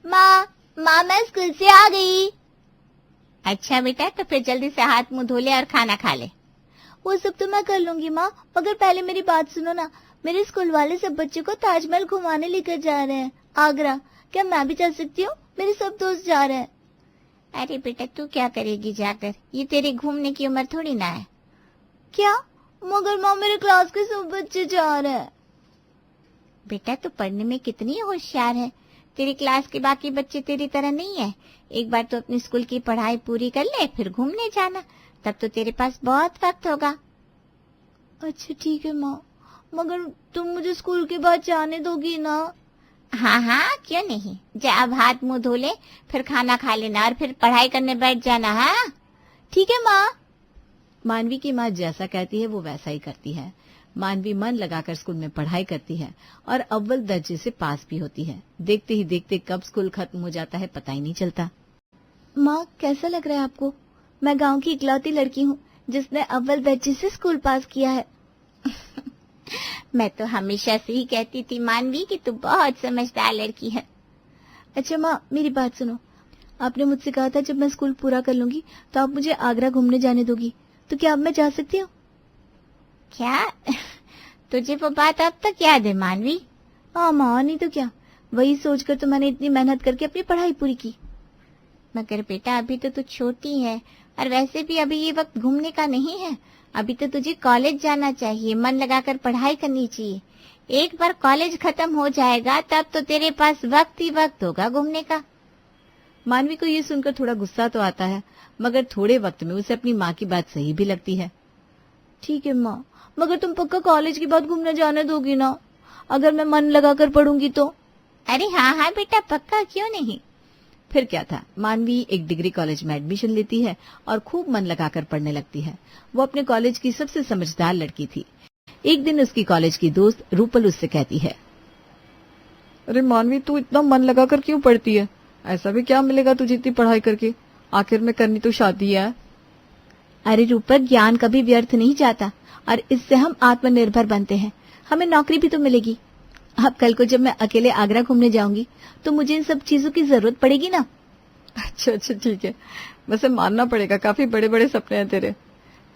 माँ माँ मैं स्कूल से आ गई। अच्छा बेटा, तो फिर जल्दी से हाथ मुंह धो ले और खाना खा ले। वो सब तो मैं कर लूंगी माँ, मगर पहले मेरी बात सुनो ना। मेरे स्कूल वाले सब बच्चों को ताजमहल घुमाने लेकर जा रहे हैं, आगरा। क्या मैं भी जा सकती हूँ? मेरे सब दोस्त जा रहे हैं। अरे बेटा, तू क्या करेगी जाकर? ये तेरे घूमने की उम्र थोड़ी ना है। क्या? मगर माँ मेरे क्लास के सब बच्चे जा रहे हैं। बेटा, तू पढ़ने में कितनी होशियार है। तेरी क्लास के बाकी बच्चे तेरी तरह नहीं है। एक बार तो अपनी स्कूल की पढ़ाई पूरी कर ले, फिर घूमने जाना, तब तो तेरे पास बहुत वक्त होगा। अच्छा ठीक है माँ, मगर तुम मुझे स्कूल के बाद जाने दोगी ना? हाँ हाँ, क्यों नहीं। जा, अब हाथ मुंह धो ले, फिर खाना खा लेना और फिर पढ़ाई करने बैठ जाना। हाँ ठीक है माँ। मानवी की माँ जैसा कहती है वो वैसा ही करती है। मानवी मन लगाकर स्कूल में पढ़ाई करती है और अव्वल दर्जे से पास भी होती है। देखते ही देखते कब स्कूल खत्म हो जाता है पता ही नहीं चलता। माँ कैसा लग रहा है आपको? मैं गांव की इकलौती लड़की हूँ जिसने अव्वल दर्जे से स्कूल पास किया है। मैं तो हमेशा से ही कहती थी मानवी कि तू बहुत समझदार लड़की है। अच्छा माँ, मेरी बात सुनो। आपने मुझसे कहा था जब मैं स्कूल पूरा कर लूंगी तो आप मुझे आगरा घूमने जाने दोगी, तो क्या अब मैं जा सकती हूँ? क्या? तुझे वो बात अब तक याद है मानवी? हाँ माँ, नहीं तो क्या। वही सोचकर तो मैंने इतनी मेहनत करके अपनी पढ़ाई पूरी की। मगर बेटा, अभी तो तू छोटी है, और वैसे भी अभी ये वक्त घूमने का नहीं है। अभी तो तुझे कॉलेज जाना चाहिए, मन लगाकर पढ़ाई करनी चाहिए। एक बार कॉलेज खत्म हो जाएगा तब तो तेरे पास वक्त ही वक्त होगा घूमने का। मानवी को ये सुनकर थोड़ा गुस्सा तो आता है, मगर थोड़े वक्त में उसे अपनी माँ की बात सही भी लगती है। ठीक है माँ, मगर तुम पक्का कॉलेज के बाद घूमने जाने दोगी ना? अगर मैं मन लगाकर पढ़ूंगी तो। अरे हाँ हाँ बेटा, पक्का, क्यों नहीं। फिर क्या था, मानवी एक डिग्री कॉलेज में एडमिशन लेती है और खूब मन लगाकर पढ़ने लगती है। वो अपने कॉलेज की सबसे समझदार लड़की थी। एक दिन उसकी कॉलेज की दोस्त रूपल उससे कहती है, अरे मानवी, तू इतना मन लगाकर क्यों पढ़ती है? ऐसा भी क्या मिलेगा तुझे इतनी पढ़ाई करके? आखिर में करनी तो शादी है। अरे रूपल, ज्ञान कभी व्यर्थ नहीं जाता, और इससे हम आत्मनिर्भर बनते हैं। हमें नौकरी भी तो मिलेगी। अब कल को जब मैं अकेले आगरा घूमने जाऊंगी तो मुझे इन सब चीजों की जरूरत पड़ेगी ना। अच्छा अच्छा ठीक है, वैसे मानना पड़ेगा, काफी बड़े बड़े सपने हैं तेरे।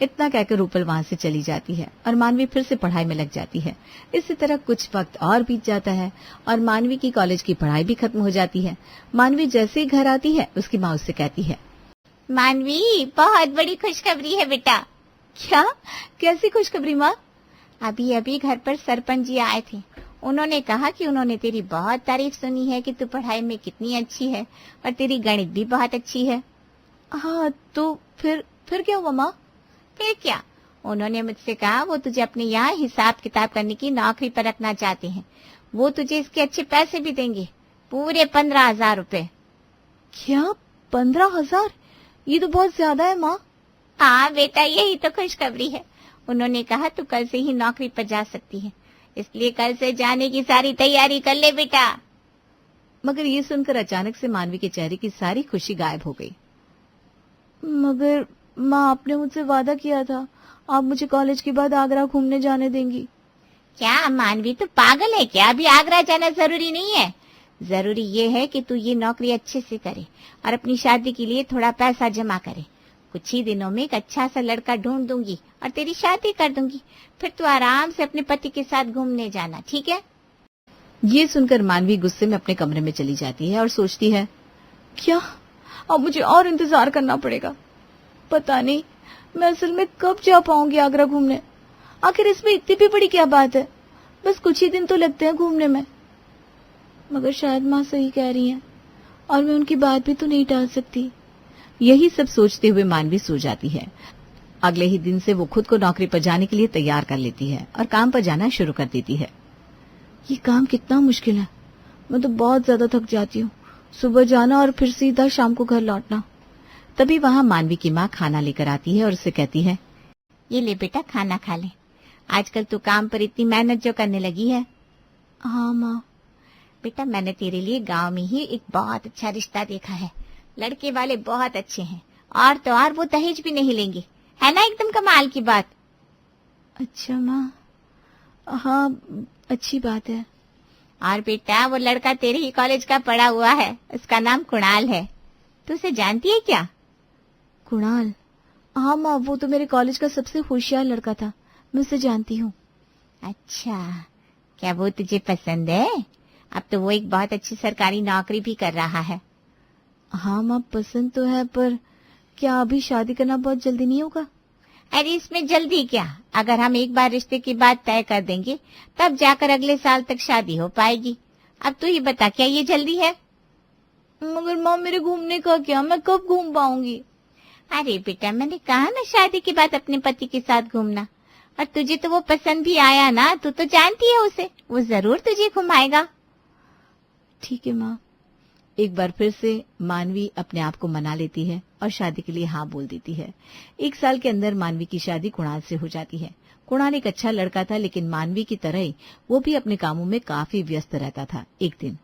इतना कहकर रूपल वहां से चली जाती है और मानवी फिर से पढ़ाई में लग जाती है। इसी तरह कुछ वक्त और बीत जाता है और मानवी की कॉलेज की पढ़ाई भी खत्म हो जाती है। मानवी जैसे ही घर आती है उसकी माँ उससे कहती है, मानवी, बहुत बड़ी खुशखबरी है बेटा। क्या? कैसी खुशखबरी माँ? अभी अभी घर पर सरपंच जी आए थे। उन्होंने कहा कि उन्होंने तेरी बहुत तारीफ सुनी है कि तू पढ़ाई में कितनी अच्छी है, और तेरी गणित भी बहुत अच्छी है। हाँ, तो फिर क्या हुआ माँ? फिर क्या, उन्होंने मुझसे कहा वो तुझे अपने यहाँ हिसाब किताब करने की नौकरी पर रखना चाहते हैं। वो तुझे इसके अच्छे पैसे भी देंगे, पूरे 15,000 रुपए। क्या 15,000? ये तो बहुत ज्यादा है माँ। हाँ बेटा, यही तो खुशखबरी है। उन्होंने कहा तू कल से ही नौकरी पर जा सकती है, इसलिए कल से जाने की सारी तैयारी कर ले बेटा। मगर ये सुनकर अचानक से मानवी के चेहरे की सारी खुशी गायब हो गई। मगर माँ, आपने मुझसे वादा किया था आप मुझे कॉलेज के बाद आगरा घूमने जाने देंगी। क्या मानवी, तू पागल है क्या? अभी आगरा जाना जरूरी नहीं है। जरूरी ये है कि तू ये नौकरी अच्छे से करे और अपनी शादी के लिए थोड़ा पैसा जमा करे। कुछ ही दिनों में एक अच्छा सा लड़का ढूंढ दूंगी और तेरी शादी कर दूंगी। फिर तू आराम से अपने पति के साथ घूमने जाना, ठीक है? ये सुनकर मानवी गुस्से में अपने कमरे में चली जाती है और सोचती है, क्या अब मुझे और इंतजार करना पड़ेगा? पता नहीं मैं असल में कब जा पाऊंगी आगरा घूमने। आखिर इसमें इतनी भी बड़ी क्या बात है? बस कुछ ही दिन तो लगते हैं घूमने में। मगर शायद माँ सही कह रही हैं और मैं उनकी बात भी तो नहीं टाल सकती। यही सब सोचते हुए मानवी सो जाती है। अगले ही दिन से वो खुद को नौकरी पर जाने के लिए तैयार कर लेती है और काम पर जाना शुरू कर देती है। ये काम कितना मुश्किल है। मैं तो बहुत ज्यादा थक जाती हूँ। सुबह जाना और फिर सीधा शाम को घर लौटना। तभी वहां मानवी की माँ खाना लेकर आती है और उससे कहती है, ये ले बेटा, खाना खा ले। आजकल तू काम पर इतनी मेहनत जो करने लगी है। हाँ माँ। बेटा, मैंने तेरे लिए गांव में ही एक बहुत अच्छा रिश्ता देखा है। लड़के वाले बहुत अच्छे हैं, और तो और वो दहेज भी नहीं लेंगे। है ना एकदम कमाल की बात? अच्छा माँ, हाँ अच्छी बात है। और बेटा वो लड़का तेरे ही कॉलेज का पढ़ा हुआ है, उसका नाम कुणाल है। तू उसे जानती है क्या? कुणाल? हाँ माँ, वो तो मेरे कॉलेज का सबसे होशियार लड़का था, मैं उसे जानती हूँ। अच्छा, क्या वो तुझे पसंद है? अब तो वो एक बहुत अच्छी सरकारी नौकरी भी कर रहा है। हाँ माँ, पसंद तो है, पर क्या अभी शादी करना बहुत जल्दी नहीं होगा? अरे इसमें जल्दी क्या, अगर हम एक बार रिश्ते की बात तय कर देंगे तब जाकर अगले साल तक शादी हो पाएगी। अब तू ही बता, क्या ये जल्दी है? मगर माँ, मेरे घूमने का क्या, मैं कब घूम पाऊंगी? अरे बेटा, मैंने कहा ना शादी के बाद अपने पति के साथ घूमना। और तुझे तो वो पसंद भी आया ना, तू तो जानती है उसे, वो जरूर तुझे घुमाएगा। ठीक है माँ। एक बार फिर से मानवी अपने आप को मना लेती है और शादी के लिए हाँ बोल देती है। 1 साल के अंदर मानवी की शादी कुणाल से हो जाती है। कुणाल एक अच्छा लड़का था, लेकिन मानवी की तरह ही वो भी अपने कामों में काफी व्यस्त रहता था। एक दिन,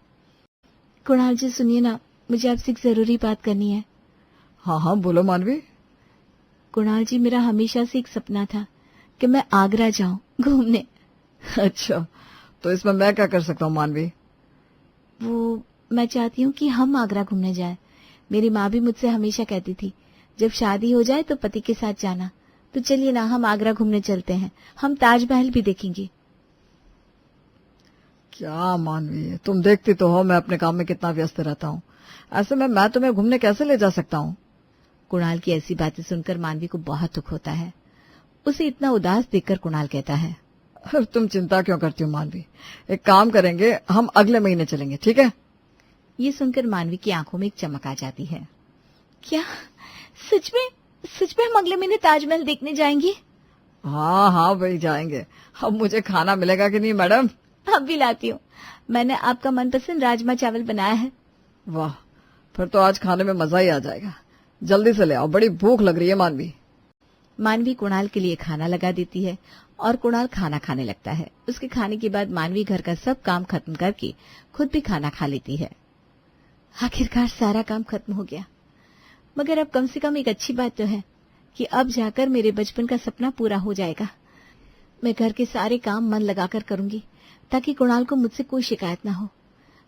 कुणाल जी सुनिए ना, मुझे आपसे एक जरूरी बात करनी है। हाँ हाँ, बोलो मानवी। कुणाल जी, मेरा हमेशा से एक सपना था कि मैं आगरा जाऊं घूमने। अच्छा, तो इसमें मैं क्या कर सकता हूँ मानवी? वो मैं चाहती हूँ कि हम आगरा घूमने जाएं। मेरी माँ भी मुझसे हमेशा कहती थी, जब शादी हो जाए तो पति के साथ जाना। तो चलिए ना, हम आगरा घूमने चलते हैं, हम ताजमहल भी देखेंगे। क्या मानवी, तुम देखती तो हो मैं अपने काम में कितना व्यस्त रहता हूँ, ऐसे में मैं तुम्हें घूमने कैसे ले जा सकता हूँ? कुणाल की ऐसी बातें सुनकर मानवी को बहुत दुख होता है। उसे इतना उदास देखकर कुणाल कहता है, तुम चिंता क्यों करती हो मानवी, एक काम करेंगे, हम अगले महीने चलेंगे, ठीक है? ये सुनकर मानवी की आंखों में एक चमक आ जाती है। क्या सच में हम अगले महीने ताजमहल देखने जाएंगे? हाँ हाँ वही जाएंगे। अब मुझे खाना मिलेगा कि नहीं मैडम? अब भी लाती हूँ, मैंने आपका मनपसंद राजमा चावल बनाया है। वाह, फिर तो आज खाने में मजा ही आ जाएगा। जल्दी से ले आओ, बड़ी भूख लग रही है मानवी। मानवी कुणाल के लिए खाना लगा देती है और कुणाल खाना खाने लगता है। उसके खाने के बाद मानवी घर का सब काम खत्म करके खुद भी खाना खा लेती है। आखिरकार सारा काम खत्म हो गया, मगर अब कम से कम एक अच्छी बात तो है कि अब जाकर मेरे बचपन का सपना पूरा हो जाएगा। मैं घर के सारे काम मन लगाकर करूंगी ताकि कुणाल को मुझसे कोई शिकायत ना हो।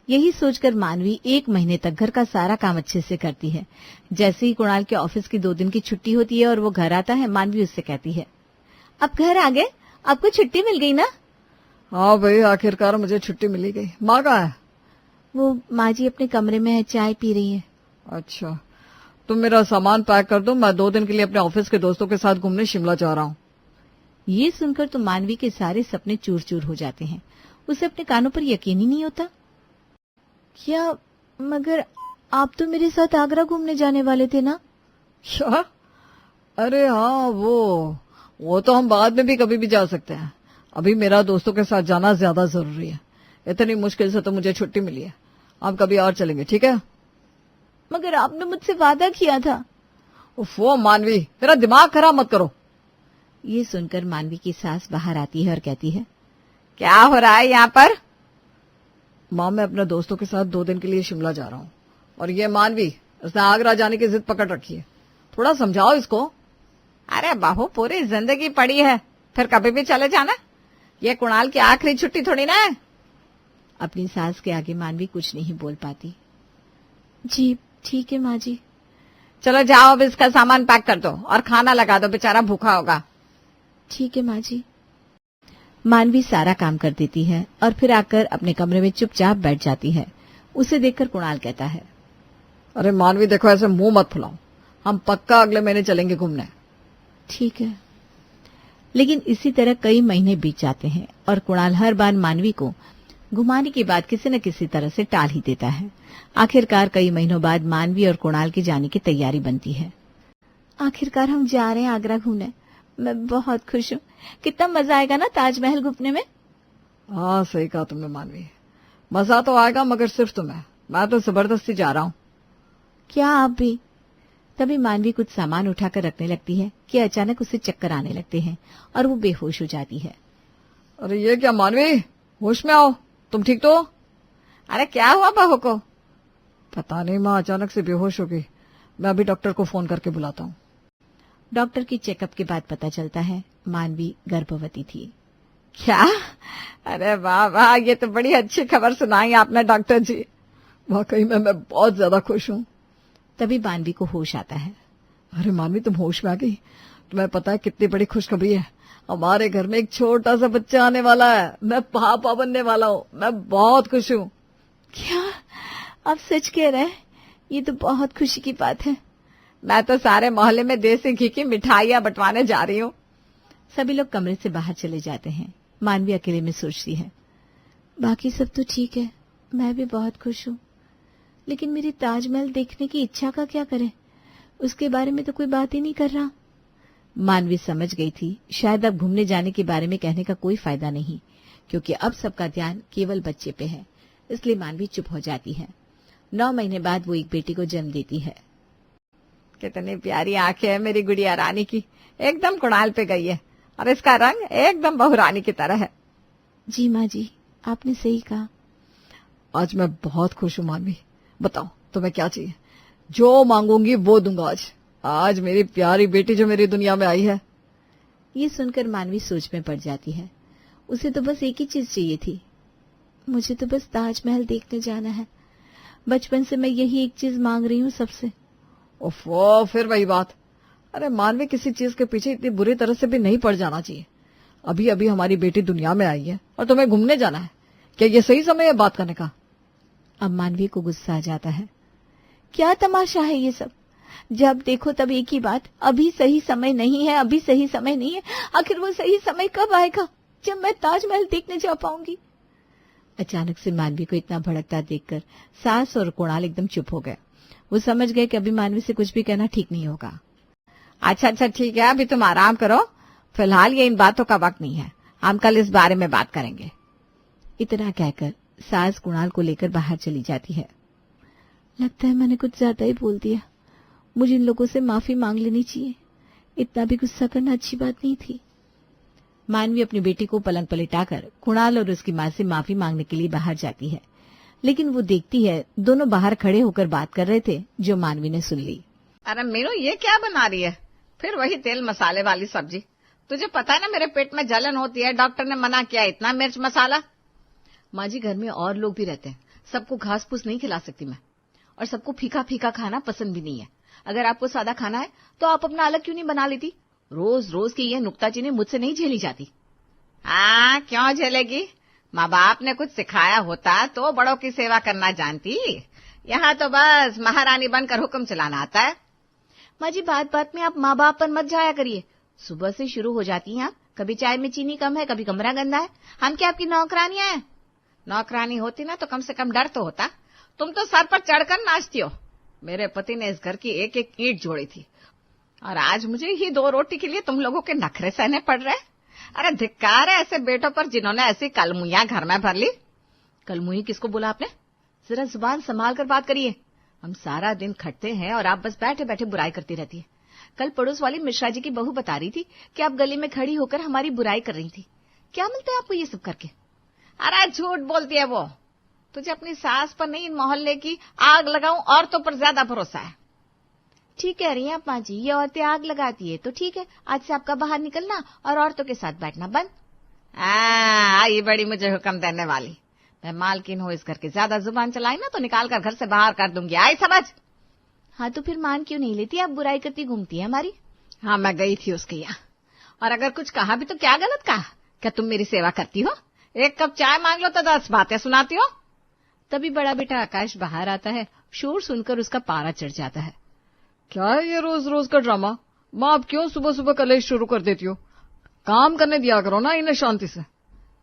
यही सोचकर मानवी 1 महीने तक घर का सारा काम अच्छे से करती है। जैसे ही कुणाल के ऑफिस की 2 दिन की छुट्टी होती है और वो घर आता है, मानवी उससे कहती है, अब घर आ गए, आपको छुट्टी मिल गई ना? हाँ भाई, आखिरकार मुझे छुट्टी मिली गई। माँ कहाँ है? वो माँ जी अपने कमरे में है, चाय पी रही है। अच्छा, तुम मेरा सामान पैक कर दो, मैं 2 दिन के लिए अपने ऑफिस के दोस्तों के साथ घूमने शिमला जा रहा हूँ। ये सुनकर तो मानवी के सारे सपने चूर चूर हो जाते हैं। उसे अपने कानों पर यकीन ही नहीं होता। क्या, मगर आप तो मेरे साथ आगरा घूमने जाने वाले थे ना? क्या? अरे हाँ, वो तो हम बाद में भी कभी भी जा सकते हैं। अभी मेरा दोस्तों के साथ जाना ज्यादा जरूरी है। इतनी मुश्किल से तो मुझे छुट्टी मिली है, अब कभी और चलेंगे, ठीक है? मगर आपने मुझसे वादा किया था। वो मानवी, मेरा दिमाग खराब मत करो। ये सुनकर मानवी की सास बाहर आती है और कहती है, क्या हो रहा है यहाँ पर? माँ, मैं अपने दोस्तों के साथ 2 दिन के लिए शिमला जा रहा हूँ, और ये मानवी, उसने आगरा जाने की जिद पकड़ रखी है। थोड़ा समझाओ इसको। अरे बहू, पूरी जिंदगी पड़ी है, फिर कभी भी चले जाना। ये कुणाल की आखिरी छुट्टी थोड़ी ना है। अपनी सास के आगे मानवी कुछ नहीं बोल पाती। जी ठीक है माँ जी। चलो जाओ, अब इसका सामान पैक कर दो और खाना लगा दो, बेचारा भूखा होगा। ठीक है माँ जी। मानवी सारा काम कर देती है और फिर आकर अपने कमरे में चुपचाप बैठ जाती है। उसे देखकर कुणाल कहता है, अरे मानवी देखो, ऐसे मुंह मत फुलाओ, हम पक्का अगले महीने चलेंगे घूमने। ठीक है। लेकिन इसी तरह कई महीने बीत जाते हैं और कुणाल हर बार मानवी को घुमाने की बात किसी न किसी तरह से टाल ही देता है। आखिरकार कई महीनों बाद मानवी और कुणाल की जाने की तैयारी बनती है। आखिरकार हम जा रहे हैं आगरा घूमने। मैं बहुत खुश हूँ। कितना मजा आएगा ना ताजमहल घूमने में। हाँ सही कहा तुमने मानवी, मजा तो आएगा, मगर सिर्फ तुम्हें, मैं तो जबरदस्ती जा रहा हूँ। क्या आप भी? तभी मानवी कुछ सामान उठाकर रखने लगती है कि अचानक उसे चक्कर आने लगते हैं और वो बेहोश हो जाती है। अरे ये क्या मानवी, होश में आओ, तुम ठीक तो? अरे क्या हुआ बहू को? पता नहीं माँ, अचानक से बेहोश हो गई। मैं अभी डॉक्टर को फोन करके बुलाता हूँ। डॉक्टर की चेकअप के बाद पता चलता है मानवी गर्भवती थी। क्या? अरे वाह वाह, ये तो बड़ी अच्छी खबर सुनाई आपने डॉक्टर जी। वाकई में मैं बहुत ज्यादा खुश हूँ। तभी मानवी को होश आता है। अरे मानवी, तुम होश में आ गई? तुम्हें पता है कितनी बड़ी खुशखबरी है? हमारे घर में एक छोटा सा बच्चा आने वाला है। मैं पापा बनने वाला हूँ। मैं बहुत खुश हूँ। क्या आप सच कह रहे हैं? ये तो बहुत खुशी की बात है। मैं तो सारे मोहल्ले में देसी घी की मिठाइयां बंटवाने जा रही हूँ। सभी लोग कमरे से बाहर चले जाते हैं। मानवी अकेले में सोचती है, बाकी सब तो ठीक है, मैं भी बहुत खुश हूँ, लेकिन मेरी ताजमहल देखने की इच्छा का क्या करें? उसके बारे में तो कोई बात ही नहीं कर रहा। मानवी समझ गई थी शायद अब घूमने जाने के बारे में कहने का कोई फायदा नहीं, क्योंकि अब सबका ध्यान केवल बच्चे पे है। इसलिए मानवी चुप हो जाती है। 9 महीने बाद वो एक बेटी को जन्म देती है। कितनी प्यारी आंखें है मेरी गुड़िया रानी की, एकदम कुणाल पे गई है, और इसका रंग एकदम बहू रानी की तरह है। जी माँ जी, आपने सही कहा। आज मैं बहुत खुश हूँ मानवी। बताओ तुम्हें क्या चाहिए? जो मांगूंगी वो दूंगा। आज मेरी प्यारी बेटी जो मेरी दुनिया में आई है। ये सुनकर मानवी सोच में पड़ जाती है। उसे तो बस एक ही चीज चाहिए थी, मुझे तो बस ताजमहल देखने जाना है। बचपन से मैं यही एक चीज मांग रही हूँ सबसे। ओफो, फिर वही बात। अरे मानवी, किसी चीज के पीछे इतनी बुरी तरह से भी नहीं पड़ जाना चाहिए। अभी अभी हमारी बेटी दुनिया में आई है और तुम्हें घूमने जाना है। क्या ये सही समय है बात करने का? अब मानवी को गुस्सा आ जाता है। क्या तमाशा है ये सब? जब देखो तब एक ही बात, अभी सही समय नहीं है, अभी सही समय नहीं है। आखिर वो सही समय कब आएगा जब मैं ताजमहल देखने जा पाऊंगी? अचानक से मानवी को इतना भड़कता देखकर सास और कुणाल एकदम चुप हो गए। वो समझ गए कि अभी मानवी से कुछ भी कहना ठीक नहीं होगा। अच्छा ठीक है, अभी तुम आराम करो, फिलहाल ये इन बातों का वक्त नहीं है, हम कल इस बारे में बात करेंगे। इतना कहकर सास कुणाल को लेकर बाहर चली जाती है। लगता है मैंने कुछ ज्यादा ही बोल दिया, मुझे इन लोगों से माफी मांग लेनी चाहिए। इतना भी गुस्सा करना अच्छी बात नहीं थी। मानवी अपनी बेटी को पलंग पर लिटाकर कुणाल और उसकी मां से माफी मांगने के लिए बाहर जाती है, लेकिन वो देखती है दोनों बाहर खड़े होकर बात कर रहे थे, जो मानवी ने सुन ली। अरे मीनू, ये क्या बना रही है? फिर वही तेल मसाले वाली सब्जी। तुझे पता है ना मेरे पेट में जलन होती है, डॉक्टर ने मना किया इतना मिर्च मसाला। माँ जी, घर में और लोग भी रहते हैं, सबको घास फूस नहीं खिला सकती मैं, और सबको फीका फीका खाना पसंद भी नहीं है। अगर आपको सादा खाना है तो आप अपना अलग क्यों नहीं बना लेती? रोज रोज की ये नुक्ताचीनी मुझसे नहीं झेली जाती। हाँ, क्यों झेलेगी? माँ बाप ने कुछ सिखाया होता तो बड़ों की सेवा करना जानती। यहाँ तो बस महारानी बनकर हुक्म चलाना आता है। माँ जी, बात बात में आप माँ बाप पर मत जाया करिए। सुबह से शुरू हो जाती हैं आप, कभी चाय में चीनी कम है, कभी कमरा गंदा है। हम क्या आपकी नौकरानियां हैं? नौकरानी होती ना तो कम से कम डर तो होता। तुम तो सर पर चढ़कर नाचती हो। मेरे पति ने इस घर की एक एक ईंट जोड़ी थी, और आज मुझे ही 2 रोटी के लिए तुम लोगों के नखरे सहने पड़ रहे। अरे धिक्कार है ऐसे बेटों पर जिन्होंने ऐसी कलमुइयां घर में भर ली। कलमुही किसको बोला आपने? जरा जुबान संभाल कर बात करिए। हम सारा दिन खटते हैं और आप बस बैठे बैठे बुराई करती रहती है। कल पड़ोस वाली मिश्रा जी की बहू बता रही थी कि आप गली में खड़ी होकर हमारी बुराई कर रही थी। क्या मिलता है आपको ये सब करके? अरे झूठ बोलती है वो। तुझे अपनी सास पर नहीं, इन मोहल्ले की आग लगाऊं औरतों पर ज्यादा भरोसा है। ठीक कह रही हैं आप माँ जी, ये औरतें आग लगाती है तो ठीक है, आज से आपका बाहर निकलना और औरतों के साथ बैठना बंद। आई बड़ी मुझे हुक्म देने वाली। मैं मालकिन हूँ इस घर की, ज्यादा जुबान चलाई ना तो निकाल कर घर से बाहर कर दूंगी। आई समझ? हाँ तो फिर मान क्यों नहीं लेती? आप बुराई करती घूमती है हमारी। हाँ, मैं गई थी उसके यहाँ, और अगर कुछ कहा भी तो क्या गलत कहा? क्या तुम मेरी सेवा करती हो? 1 कप चाय मांग लो तो 10 बातें सुनाती हो। तभी बड़ा बेटा आकाश बाहर आता है। शोर सुनकर उसका पारा चढ़ जाता है। क्या है ये रोज रोज का ड्रामा? माँ, आप क्यों सुबह सुबह कलेश शुरू कर देती हो? काम करने दिया करो ना इन्हें शांति से।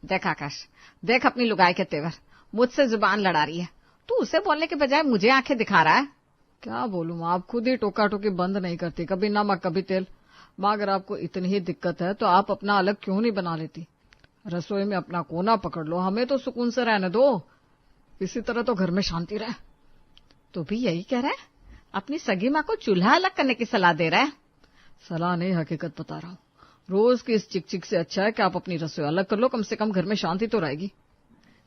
देख आकाश, देख अपनी लुगाई के तेवर, मुझसे जुबान लड़ा रही है। तू उसे बोलने के बजाय मुझे आंखें दिखा रहा है। क्या बोलूं माँ, आप खुद ही टोका टोकी बंद नहीं करती, कभी नमक कभी तेल। माँ, अगर आपको इतनी ही दिक्कत है तो आप अपना अलग क्यों नहीं बना लेती? रसोई में अपना कोना पकड़ लो, हमें तो सुकून से रहने दो। इसी तरह तो घर में शांति रहे। तो भी यही कह रहा है? अपनी सगी माँ को चूल्हा अलग करने की सलाह दे रहा है? सलाह नहीं, हकीकत बता रहा हूँ। रोज की इस चिक से अच्छा है कि आप अपनी रसोई अलग कर लो, कम से कम घर में शांति तो रहेगी।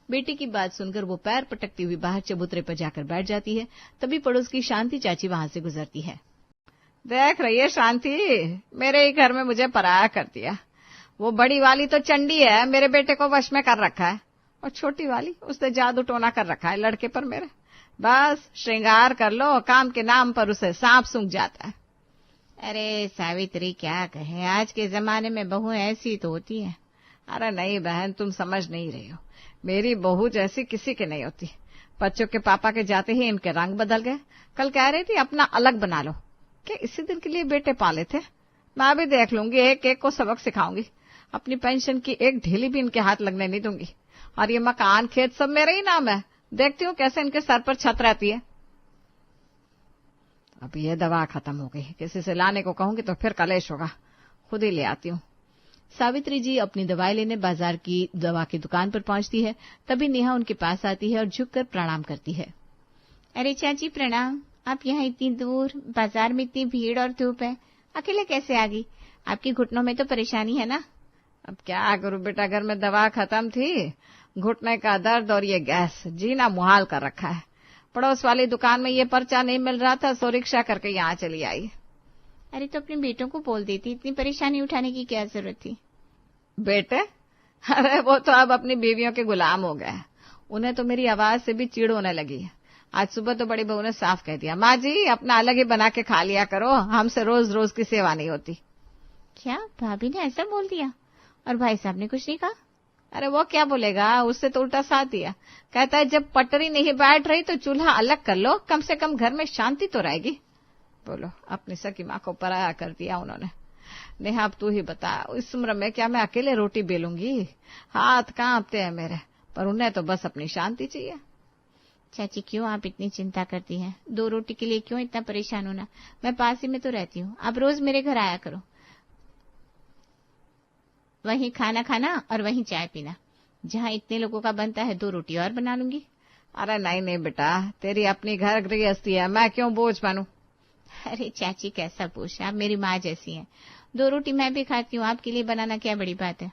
बेटी की बात सुनकर वो पैर पटकती हुई बाहर चबूतरे पर जाकर बैठ जाती है। तभी पड़ोस की शांति चाची वहां से गुजरती है। देख रही है शांति, मेरे ही घर में मुझे पराया कर दिया। वो बड़ी वाली तो चंडी है, मेरे बेटे को वश में कर रखा है, और छोटी वाली उसने जादू टोना कर रखा है लड़के पर मेरे। बस श्रृंगार कर लो, काम के नाम पर उसे सांप सूंघ जाता है। अरे सावित्री क्या कहे, आज के जमाने में बहू ऐसी तो होती है। अरे नहीं बहन, तुम समझ नहीं रही हो, मेरी बहू जैसी किसी के नहीं होती। बच्चों के पापा के जाते ही इनके रंग बदल गए। कल कह रही थी अपना अलग बना लो, क्या इसी दिन के लिए बेटे पाले थे? मैं भी देख लूंगी, एक एक को सबक सिखाऊंगी, अपनी पेंशन की एक ढीली भी इनके हाथ लगने नहीं दूंगी। और ये मकान खेत सब मेरे ही नाम है, देखती हूँ कैसे इनके सर पर छत रहती है। अब ये दवा खत्म हो गई, किसी से लाने को कहूंगी तो फिर कलेश होगा, खुद ही ले आती हूँ। सावित्री जी अपनी दवाई लेने बाजार की दवा की दुकान पर पहुंचती है। तभी नेहा उनके पास आती है और झुककर प्रणाम करती है। अरे चाची प्रणाम, आप यहाँ इतनी दूर, बाजार में इतनी भीड़ और धूप है, अकेले कैसे आ गई? आपकी घुटनों में तो परेशानी है ना? अब क्या करूं बेटा, घर में दवा खत्म थी, घुटने का दर्द और ये गैस, जीना मुहाल कर रखा है। पड़ोस वाली दुकान में ये पर्चा नहीं मिल रहा था, सो रिक्शा करके यहाँ चली आई। अरे तो अपने बेटों को बोल देती, इतनी परेशानी उठाने की क्या जरूरत थी? बेटे? अरे वो तो अब अपनी बीवियों के गुलाम हो गए हैं, उन्हें तो मेरी आवाज से भी चिढ़ होने लगी है। आज सुबह तो बड़ी बहू ने साफ कह दिया, माँ जी अपना अलग ही बना के खा लिया करो, हमसे रोज रोज की सेवा नहीं होती। क्या भाभी ने ऐसा बोल दिया? और भाई साहब ने कुछ नहीं कहा? अरे वो क्या बोलेगा, उससे तो उल्टा साथ दिया, कहता है जब पटरी नहीं बैठ रही तो चूल्हा अलग कर लो, कम से कम घर में शांति तो रहेगी। बोलो, अपनी सकी माँ को पराया कर दिया उन्होंने। नेहा अब तू ही बता, इस उम्र में क्या मैं अकेले रोटी बेलूंगी? हाथ कांपते हैं मेरे, पर उन्हें तो बस अपनी शांति चाहिए। चाची क्यों आप इतनी चिंता करती हैं? 2 रोटी के लिए क्यों इतना परेशान होना? मैं पास ही में तो रहती हूँ, आप रोज मेरे घर आया करो, वहीं खाना खाना और वहीं चाय पीना। जहाँ इतने लोगों का बनता है 2 रोटी और बना लूंगी। अरे नहीं नहीं बेटा, तेरी अपनी घर गृहस्थी है, मैं क्यों बोझ बनूं? अरे चाची कैसा बोझ, आप मेरी माँ जैसी हैं। 2 रोटी मैं भी खाती हूँ, आपके लिए बनाना क्या बड़ी बात है?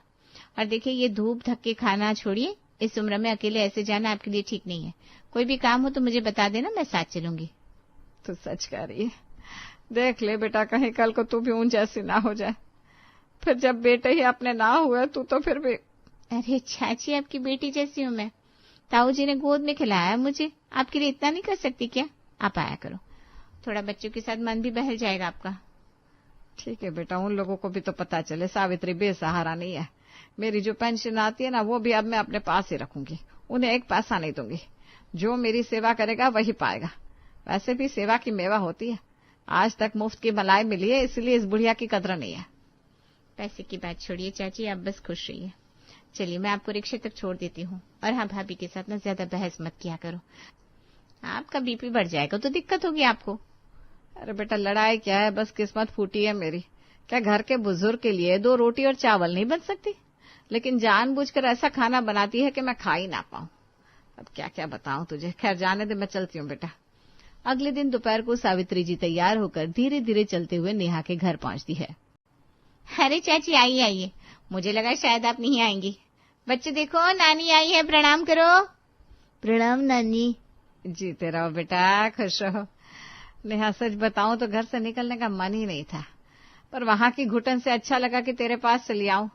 और देखिए ये धूप धक्के खाना छोड़िए, इस उम्र में अकेले ऐसे जाना आपके लिए ठीक नहीं है। कोई भी काम हो तो मुझे बता देना, मैं साथ चलूंगी। तू सच कह रही है, देख ले बेटा, कहीं कल को तू भी उन जैसी ना हो जाए, फिर जब बेटे ही अपने ना हुए तू तो फिर भी। अरे चाची आपकी बेटी जैसी हूँ मैं, ताऊ जी ने गोद में खिलाया मुझे, आपके लिए इतना नहीं कर सकती क्या? आप आया करो, थोड़ा बच्चों के साथ मन भी बहल जाएगा आपका। ठीक है बेटा, उन लोगों को भी तो पता चले सावित्री बेसहारा नहीं है। मेरी जो पेंशन आती है ना, वो भी अब मैं अपने पास ही रखूंगी, उन्हें 1 पैसा नहीं दूंगी। जो मेरी सेवा करेगा वही पाएगा। वैसे भी सेवा की मेवा होती है, आज तक मुफ्त की मलाई मिली है, इसलिए इस बुढ़िया की कदर नहीं है। पैसे की बात छोड़िए चाची, आप बस खुश रहिए। चलिए मैं आपको रिक्शे तक छोड़ देती हूँ। और हाँ, भाभी के साथ ना ज्यादा बहस मत किया करो, आपका बीपी बढ़ जाएगा तो दिक्कत होगी आपको। अरे बेटा लड़ाई क्या है, बस किस्मत फूटी है मेरी। क्या घर के बुजुर्ग के लिए 2 रोटी और चावल नहीं बन सकती? लेकिन जानबूझकर ऐसा खाना बनाती है कि मैं खा ही ना पाऊं। अब क्या क्या बताऊं तुझे, खैर जाने दे, मैं चलती हूँ बेटा। अगले दिन दोपहर को सावित्री जी तैयार होकर धीरे धीरे चलते हुए नेहा के घर पहुंचती है। अरे चाची आइए आइए, मुझे लगा शायद आप नहीं आएंगी। बच्चे देखो, नानी आई है, प्रणाम करो। प्रणाम नानी। जीते रहो बेटा, खुश रहो। नेहा सच बताऊं तो घर से निकलने का मन ही नहीं था, पर वहां की घुटन से अच्छा लगा कि तेरे पास चली आऊं।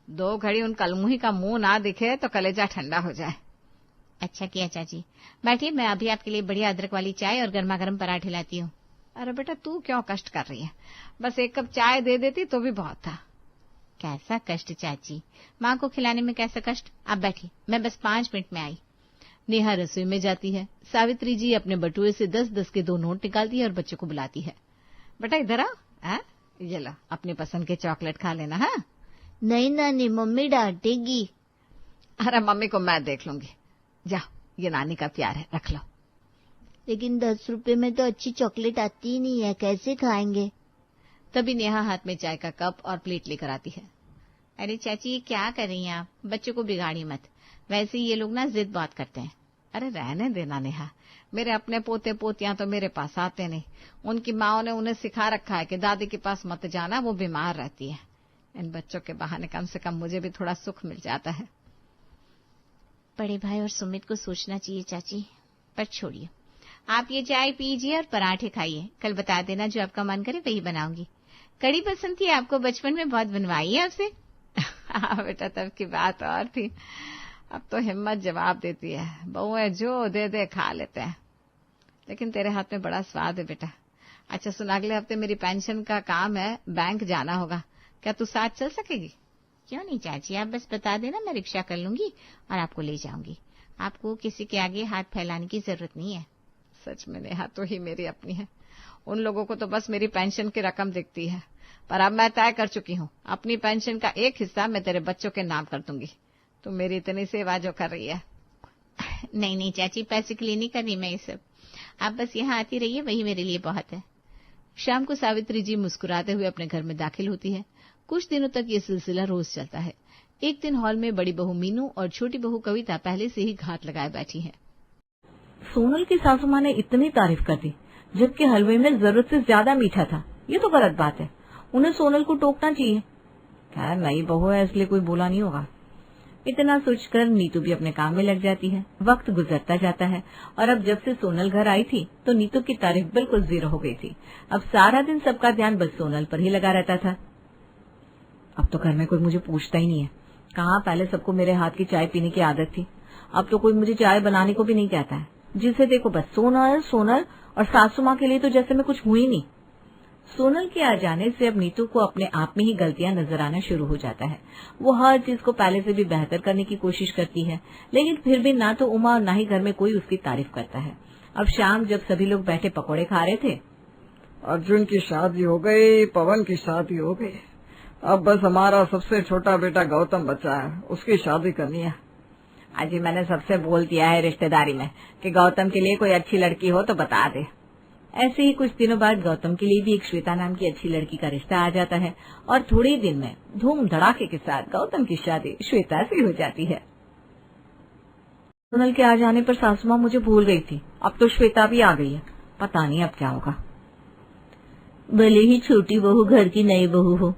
2 घड़ी उन कलमुही का मुंह ना दिखे तो कलेजा ठंडा हो जाए। अच्छा किया चाची, बैठिए, मैं अभी आपके लिए बढ़िया अदरक वाली चाय और गर्मा गर्म पराठे लाती हूँ। अरे बेटा तू क्यों कष्ट कर रही है, बस 1 कप चाय दे देती तो भी बहुत था। कैसा कष्ट चाची, माँ को खिलाने में कैसा कष्ट? आप बैठिए, मैं बस 5 मिनट में आई। नेहा रसोई में जाती है। सावित्री जी अपने बटुए से 10-10 के 2 नोट निकालती है और बच्चों को बुलाती है। बेटा इधर आ, ये लो अपनी पसंद के चॉकलेट खा लेना। हाँ नहीं नानी, मम्मी डांटेगी। अरे मम्मी को मैं देख लूंगी, जाओ, ये नानी का प्यार है, रख लो। लेकिन 10 रुपए में तो अच्छी चॉकलेट आती ही नहीं है, कैसे खाएंगे? तभी नेहा हाथ में चाय का कप और प्लेट लेकर आती है। अरे चाची ये क्या कर रही हैं आप, बच्चों को बिगाड़ी मत, वैसे ये लोग ना जिद बहुत करते हैं। अरे रहने देना नेहा, मेरे अपने पोते पोतियां तो मेरे पास आते नहीं, उनकी माओ ने उन्हें सिखा रखा है कि दादी के पास मत जाना, वो बीमार रहती है। इन बच्चों के बहाने कम से कम मुझे भी थोड़ा सुख मिल जाता है। बड़े भाई और सुमित को सोचना चाहिए चाची, पर छोड़िए, आप ये चाय पीजिए और पराठे खाइए, कल बता देना जो आपका मन करे वही बनाऊंगी। कड़ी पसंद थी आपको, बचपन में बहुत बनवाई है आपसे। हाँ बेटा, तब की बात और थी। अब तो हिम्मत जवाब देती है, बहुएं जो दे दे खा लेते हैं। लेकिन तेरे हाथ में बड़ा स्वाद है बेटा। अच्छा सुन, अगले हफ्ते मेरी पेंशन का काम है, बैंक जाना होगा, क्या तू साथ चल सकेगी? क्यों नहीं चाची, आप बस बता देना, मैं रिक्शा कर लूंगी और आपको ले जाऊंगी। आपको किसी के आगे हाथ फैलाने की जरूरत नहीं है। सच में नेहा तो ही मेरी अपनी है। उन लोगों को तो बस मेरी पेंशन की रकम दिखती है, पर अब मैं तय कर चुकी हूँ, अपनी पेंशन का एक हिस्सा मैं तेरे बच्चों के नाम कर दूंगी। तू मेरी इतनी सेवा जो कर रही है। नहीं नहीं चाची, पैसे के लिए नहीं कर रही मैं ये सब। आप बस यहाँ आती रहिए, वही मेरे लिए बहुत है। शाम को सावित्री जी मुस्कुराते हुए अपने घर में दाखिल होती है। कुछ दिनों तक ये सिलसिला रोज चलता है। एक दिन हॉल में बड़ी बहू मीनू और छोटी बहू कविता पहले से ही घात लगाए बैठी है। सोनल की सासू माँ ने इतनी तारीफ कर दी, जबकि हलवे में जरूरत से ज्यादा मीठा था। ये तो गलत बात है, उन्हें सोनल को टोकना चाहिए। खैर नई बहू है इसलिए कोई बोला नहीं होगा। इतना सोचकर नीतू भी अपने काम में लग जाती है। वक्त गुजरता जाता है और अब जब से सोनल घर आई थी तो नीतू की तारीफ बिल्कुल जीरो हो गई थी। अब सारा दिन सबका ध्यान बस सोनल पर ही लगा रहता था। अब तो घर में कोई मुझे पूछता ही नहीं है। कहाँ पहले सबको मेरे हाथ की चाय पीने की आदत थी, अब तो कोई मुझे चाय बनाने को भी नहीं कहता है। जिसे देखो बस सोनल सोनल, और सासू माँ के लिए तो जैसे मैं कुछ हुई नहीं। सोनल के आ जाने से अब नीतू को अपने आप में ही गलतियां नजर आना शुरू हो जाता है। वो हर चीज को पहले से भी बेहतर करने की कोशिश करती है, लेकिन फिर भी ना तो उमा और ना ही घर में कोई उसकी तारीफ करता है। अब शाम जब सभी लोग बैठे पकौड़े खा रहे थे, अर्जुन की शादी हो गई, पवन की शादी हो गई, अब बस हमारा सबसे छोटा बेटा गौतम बचा है, उसकी शादी करनी है। अजी मैंने सबसे बोल दिया है रिश्तेदारी में कि गौतम के लिए कोई अच्छी लड़की हो तो बता दे। ऐसे ही कुछ दिनों बाद गौतम के लिए भी एक श्वेता नाम की अच्छी लड़की का रिश्ता आ जाता है और थोड़े दिन में धूम धड़ाके के साथ गौतम की शादी श्वेता से हो जाती है। सोनल के आ जाने पर सासू माँ मुझे भूल गई थी, अब तो श्वेता भी आ गई है। पता नहीं अब क्या होगा। भले ही छोटी बहू घर की नई बहू हो,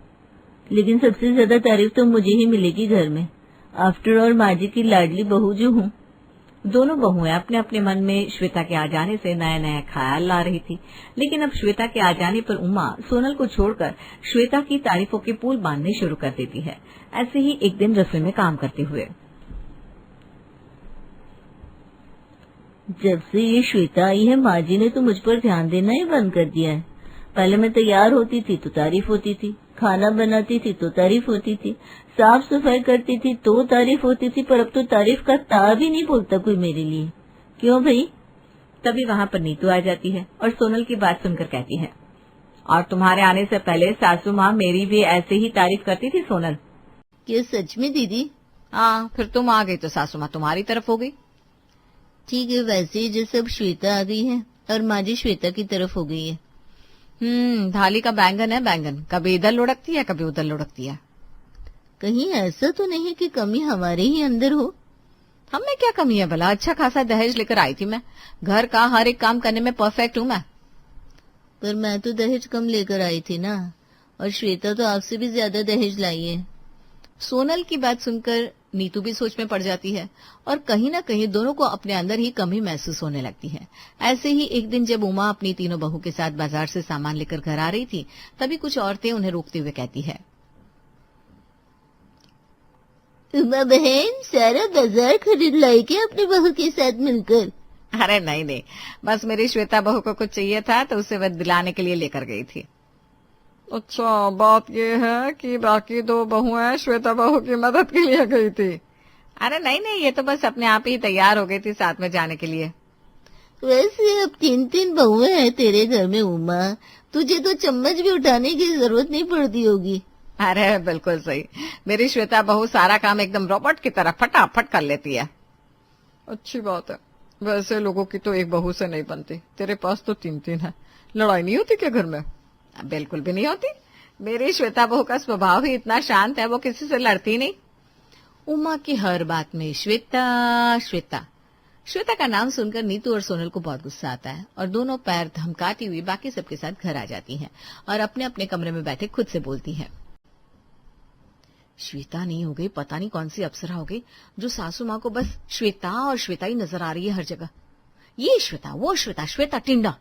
लेकिन सबसे ज्यादा तारीफ तो मुझे ही मिलेगी घर में। आफ्टर ऑल माँ जी की लाडली बहू जो हूँ। दोनों बहुएं अपने अपने मन में श्वेता के आ जाने से नया नया ख्याल ला रही थी, लेकिन अब श्वेता के आ जाने पर उमा सोनल को छोड़कर श्वेता की तारीफों के पुल बांधने शुरू कर देती है। ऐसे ही एक दिन रसोई में काम करते हुए, जब से ये श्वेता आई है माँ जी ने तो मुझ पर ध्यान देना ही बंद कर दिया है। पहले मैं तैयार होती थी तो तारीफ होती थी, खाना बनाती थी तो तारीफ होती थी, साफ सफाई करती थी तो तारीफ होती थी, पर अब तो तारीफ का ता भी नहीं बोलता कोई मेरे लिए। क्यों भाई? तभी वहाँ पर नीतू आ जाती है और सोनल की बात सुनकर कहती है, और तुम्हारे आने से पहले सासू माँ मेरी भी ऐसे ही तारीफ करती थी सोनल। क्या सच में दीदी? हाँ, फिर तुम आ गई तो सासू माँ तुम्हारी तरफ हो गई। ठीक है, वैसे ही जैसे अब श्वेता आ गई है और माँ जी श्वेता की तरफ हो गई है। थाली का बैंगन है बैंगन, कभी इधर लुढ़कती है कभी उधर लुढ़कती है। कहीं ऐसा तो नहीं कि कमी हमारे ही अंदर हो? हमें क्या कमी है भला? अच्छा खासा दहेज लेकर आई थी मैं, घर का हर एक काम करने में परफेक्ट हूँ मैं। पर मैं तो दहेज कम लेकर आई थी ना, और श्वेता तो आपसे भी ज्यादा दहेज लाई है। सोनल की बात सुनकर नीतू भी सोच में पड़ जाती है और कहीं न कहीं दोनों को अपने अंदर ही कमी महसूस होने लगती है। ऐसे ही एक दिन जब उमा अपनी तीनों बहू के साथ बाजार से सामान लेकर घर आ रही थी, तभी कुछ औरतें उन्हें रोकते हुए कहती है, उमा बहन सारा बाजार खरीद लाई क्या अपनी बहू के साथ मिलकर? अरे नहीं नहीं, बस मेरी श्वेता बहू को कुछ चाहिए था तो उसे वह दिलाने के लिए लेकर गई थी। अच्छा, बात ये है कि बाकी दो बहुएं श्वेता बहू की मदद के लिए गई थी? अरे नहीं नहीं, ये तो बस अपने आप ही तैयार हो गई थी साथ में जाने के लिए। वैसे अब 3-3 बहुएं हैं तेरे घर में उमा, तुझे तो चम्मच भी उठाने की जरूरत नहीं पड़ती होगी। अरे बिल्कुल सही, मेरी श्वेता बहू सारा काम एकदम रोबोट की तरह फटाफट कर लेती है। अच्छी बात है। वैसे लोगों की तो एक बहू से नहीं बनती, तेरे पास तो 3-3 है। लड़ाई नहीं होती क्या घर में? बिल्कुल भी नहीं होती। मेरी श्वेता बहू का स्वभाव ही इतना शांत है, वो किसी से लड़ती नहीं। उमा की हर बात में श्वेता श्वेता श्वेता का नाम सुनकर नीतू और सोनल को बहुत गुस्सा आता है और दोनों पैर धमकाती हुई बाकी सबके साथ घर आ जाती हैं और अपने अपने कमरे में बैठे खुद से बोलती हैं, श्वेता नहीं हो गई, पता नहीं कौन सी अप्सरा हो गई जो सासू माँ को बस श्वेता और श्वेता ही नजर आ रही है हर जगह। ये श्वेता, वो श्वेता, श्वेता टिंडा।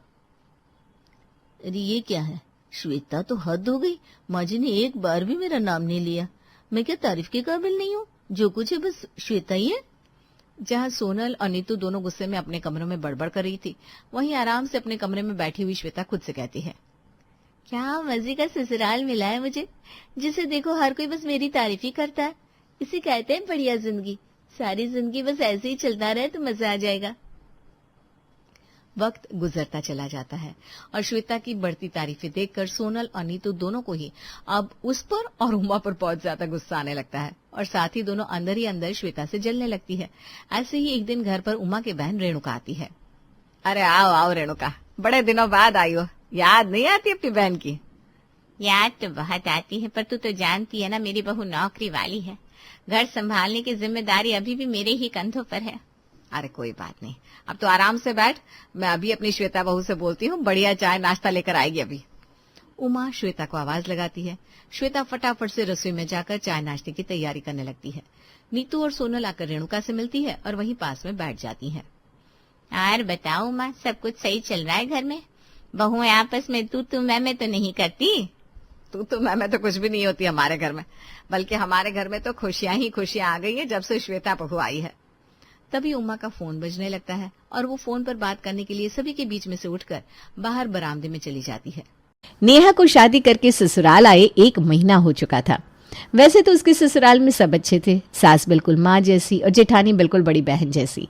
अरे ये क्या है? श्वेता तो हद हो गई, माँ जी ने एक बार भी मेरा नाम नहीं लिया। मैं क्या तारीफ के काबिल नहीं हूँ? जो कुछ है बस श्वेता ही है। जहाँ सोनल और नीतू दोनों गुस्से में अपने कमरों में बड़बड़ कर रही थी, वहीं आराम से अपने कमरे में बैठी हुई श्वेता खुद से कहती है, क्या मजे का ससुराल मिला है मुझे, जिसे देखो हर कोई बस मेरी तारीफ ही करता है। इसे कहते हैं बढ़िया जिंदगी। सारी जिंदगी बस ऐसे ही चलता रहे तो मजा आ जाएगा। वक्त गुजरता चला जाता है और श्वेता की बढ़ती तारीफें देखकर सोनल और नीतू दोनों को ही अब उस पर और उमा पर बहुत ज्यादा गुस्सा आने लगता है और साथ ही दोनों अंदर ही अंदर श्वेता से जलने लगती है। ऐसे ही एक दिन घर पर उमा की बहन रेणुका आती है। अरे आओ आओ रेणुका, बड़े दिनों बाद आई हो, याद नहीं आती अपनी बहन की? याद तो बहुत आती है, पर तू तो जानती है ना मेरी बहू नौकरी वाली है। घर संभालने की जिम्मेदारी अभी भी मेरे ही कंधों पर है। अरे कोई बात नहीं, अब तो आराम से बैठ, मैं अभी अपनी श्वेता बहू से बोलती हूँ, बढ़िया चाय नाश्ता लेकर आएगी अभी। उमा श्वेता को आवाज लगाती है। श्वेता फटाफट से रसोई में जाकर चाय नाश्ते की तैयारी करने लगती है। नीतू और सोनल आकर रेणुका से मिलती है और वहीं पास में बैठ जाती हैं। यार बताओ उमा, सब कुछ सही चल रहा है घर में? बहुएं आपस में तू मैं तो नहीं करती? तू मैं तो कुछ भी नहीं होती हमारे घर में, बल्कि हमारे घर में तो खुशियां ही खुशियां आ गई है जब से श्वेता बहू आई है। तभी उमा का फोन बजने लगता है और वो फोन पर बात करने के लिए सभी के बीच में से उठकर बाहर बरामदे में चली जाती है। नेहा को शादी करके ससुराल आए 1 महीना हो चुका था। वैसे तो उसके ससुराल में सब अच्छे थे, सास बिल्कुल माँ जैसी और जेठानी बिल्कुल बड़ी बहन जैसी।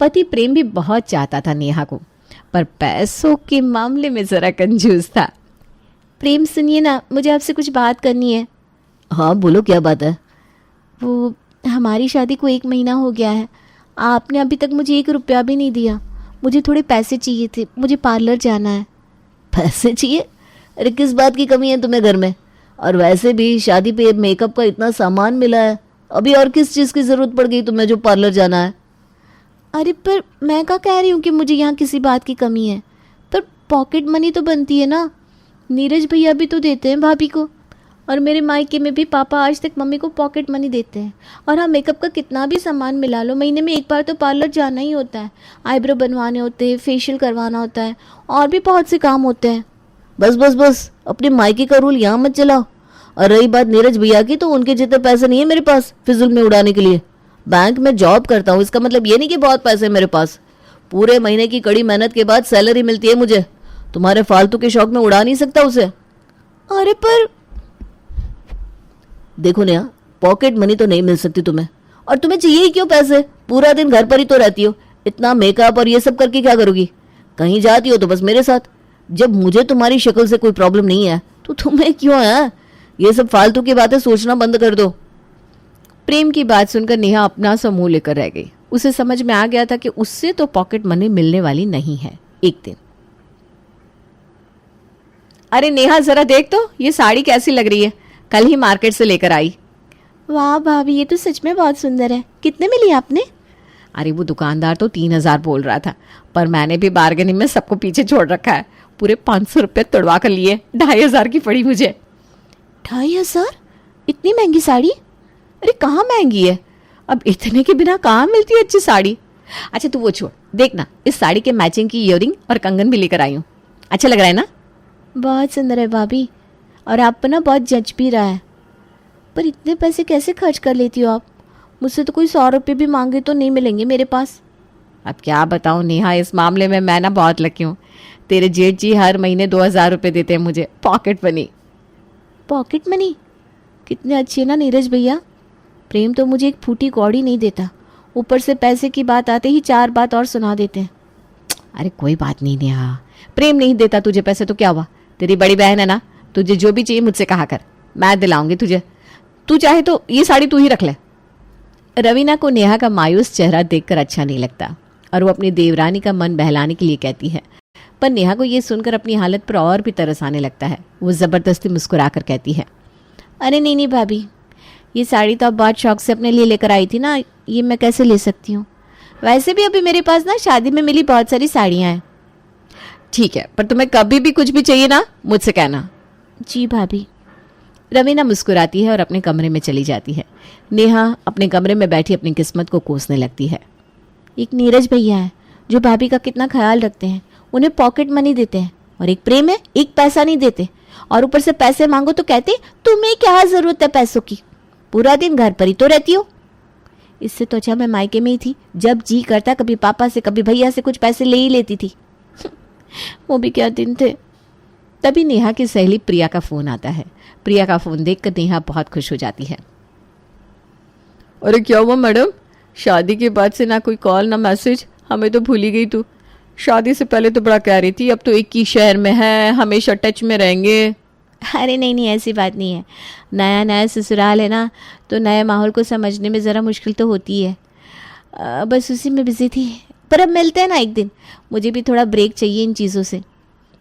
पति प्रेम भी बहुत चाहता था नेहा को, पर पैसों के मामले में जरा कंजूस था। प्रेम सुनिए ना, मुझे आपसे कुछ बात करनी है। हाँ बोलो, क्या बात है? वो हमारी शादी को 1 महीना हो गया है, आपने अभी तक मुझे 1 रुपया भी नहीं दिया। मुझे थोड़े पैसे चाहिए थे, मुझे पार्लर जाना है। पैसे चाहिए? अरे किस बात की कमी है तुम्हें घर में? और वैसे भी शादी पे मेकअप का इतना सामान मिला है, अभी और किस चीज़ की ज़रूरत पड़ गई तुम्हें जो पार्लर जाना है? अरे पर मैं क्या कह रही हूँ कि मुझे यहाँ किसी बात की कमी है, पर पॉकेट मनी तो बनती है ना। नीरज भैया भी तो देते हैं भाभी को, और मेरे मायके में भी पापा आज तक मम्मी को पॉकेट मनी देते हैं। और हाँ, मेकअप का कितना भी सामान मिला लो, महीने में 1 बार तो पार्लर जाना ही होता है। आईब्रो बनवाने होते हैं, फेशियल करवाना होता है, और भी बहुत से काम होते हैं। बस बस बस, अपने मायके का रूल यहाँ मत चलाओ। और रही बात नीरज भैया की, तो उनके जितने पैसे नहीं है मेरे पास फिजूल में उड़ाने के लिए। बैंक में जॉब करता हूँ, इसका मतलब ये नहीं कि बहुत पैसे है मेरे पास। पूरे महीने की कड़ी मेहनत के बाद सैलरी मिलती है मुझे। तुम्हारे फालतू के शौक में उड़ा नहीं सकता उसे। अरे पर देखो नेहा, पॉकेट मनी तो नहीं मिल सकती तुम्हें, और तुम्हें चाहिए ही क्यों पैसे? पूरा दिन घर पर ही तो रहती हो, इतना मेकअप और ये सब करके क्या करोगी? कहीं जाती हो तो बस मेरे साथ। जब मुझे तुम्हारी शक्ल से कोई प्रॉब्लम नहीं है तो तुम्हें क्यों है? ये सब फालतू की बातें सोचना बंद कर दो। प्रेम की बात सुनकर नेहा अपना सा मुंह लेकर रह गई। उसे समझ में आ गया था कि उससे तो पॉकेट मनी मिलने वाली नहीं है। एक दिन, अरे नेहा जरा देख तो, ये साड़ी कैसी लग रही है, कल ही मार्केट से लेकर आई। वाह भाभी, ये तो सच में बहुत सुंदर है। कितने में ली आपने? अरे वो दुकानदार तो 3000 बोल रहा था, पर मैंने भी बार्गेनिंग में सबको पीछे छोड़ रखा है। पूरे 500 रुपये तुड़वा कर लिए, 2500 की पड़ी मुझे। 2500? इतनी महंगी साड़ी? अरे कहाँ महंगी है, अब इतने के बिना कहाँ मिलती है अच्छी साड़ी। अच्छा तू वो छोड़, देखना इस साड़ी के मैचिंग की इयररिंग और कंगन भी लेकर आई हूँ। अच्छा लग रहा है ना? बहुत सुंदर है भाभी, और आप पर ना बहुत जच भी रहा है। पर इतने पैसे कैसे खर्च कर लेती हो आप? मुझसे तो कोई 100 रुपये भी मांगे तो नहीं मिलेंगे मेरे पास। अब क्या बताऊँ नेहा, इस मामले में मैं ना बहुत लकी हूँ। तेरे जेठ जी हर महीने 2000 रुपये देते हैं मुझे पॉकेट मनी। Pocket money? कितने अच्छे ना नीरज भैया। प्रेम तो मुझे एक फूटी कौड़ी नहीं देता, ऊपर से पैसे की बात आते ही 4 बात और सुना देते हैं। अरे कोई बात नहीं नेहा, प्रेम नहीं देता तुझे पैसे तो क्या हुआ, तेरी बड़ी बहन है ना, तुझे जो भी चाहिए मुझसे कहा कर, मैं दिलाऊंगी तुझे। तू चाहे तो ये साड़ी तू ही रख ले। रवीना को नेहा का मायूस चेहरा देखकर अच्छा नहीं लगता और वो अपनी देवरानी का मन बहलाने के लिए कहती है, पर नेहा को ये सुनकर अपनी हालत पर और भी तरस आने लगता है। वो जबरदस्ती मुस्कुराकर कहती है, अरे नहीं नहीं भाभी, ये साड़ी तो आप बहुत शौक से अपने लिए लेकर आई थी ना, ये मैं कैसे ले सकती हूँ? वैसे भी अभी मेरे पास ना शादी में मिली बहुत सारी साड़ियाँ हैं। ठीक है, पर तुम्हें कभी भी कुछ भी चाहिए ना मुझसे कहना। जी भाभी। रवीना मुस्कुराती है और अपने कमरे में चली जाती है। नेहा अपने कमरे में बैठी अपनी किस्मत को कोसने लगती है। एक नीरज भैया है जो भाभी का कितना ख्याल रखते हैं, उन्हें पॉकेट मनी देते हैं, और एक प्रेम है, 1 पैसा नहीं देते, और ऊपर से पैसे मांगो तो कहते तुम्हें क्या जरूरत है पैसों की। पूरा दिन घर पर ही तो रहती हो। इससे तो अच्छा मैं मायके में ही थी, जब जी करता कभी पापा से कभी भैया से कुछ पैसे ले ही लेती थी। वो भी क्या दिन थे। तभी नेहा की सहेली प्रिया का फोन आता है। प्रिया का फोन देखकर नेहा बहुत खुश हो जाती है। अरे क्या हुआ मैडम, शादी के बाद से ना कोई कॉल ना मैसेज, हमें तो भूल ही गई तू। शादी से पहले तो बड़ा कह रही थी अब तो एक ही शहर में है, हमेशा टच में रहेंगे। अरे नहीं नहीं, ऐसी बात नहीं है। नया नया ससुराल है ना, तो नए माहौल को समझने में ज़रा मुश्किल तो होती है। बस उसी में बिजी थी। पर अब मिलते हैं ना एक दिन, मुझे भी थोड़ा ब्रेक चाहिए इन चीज़ों से।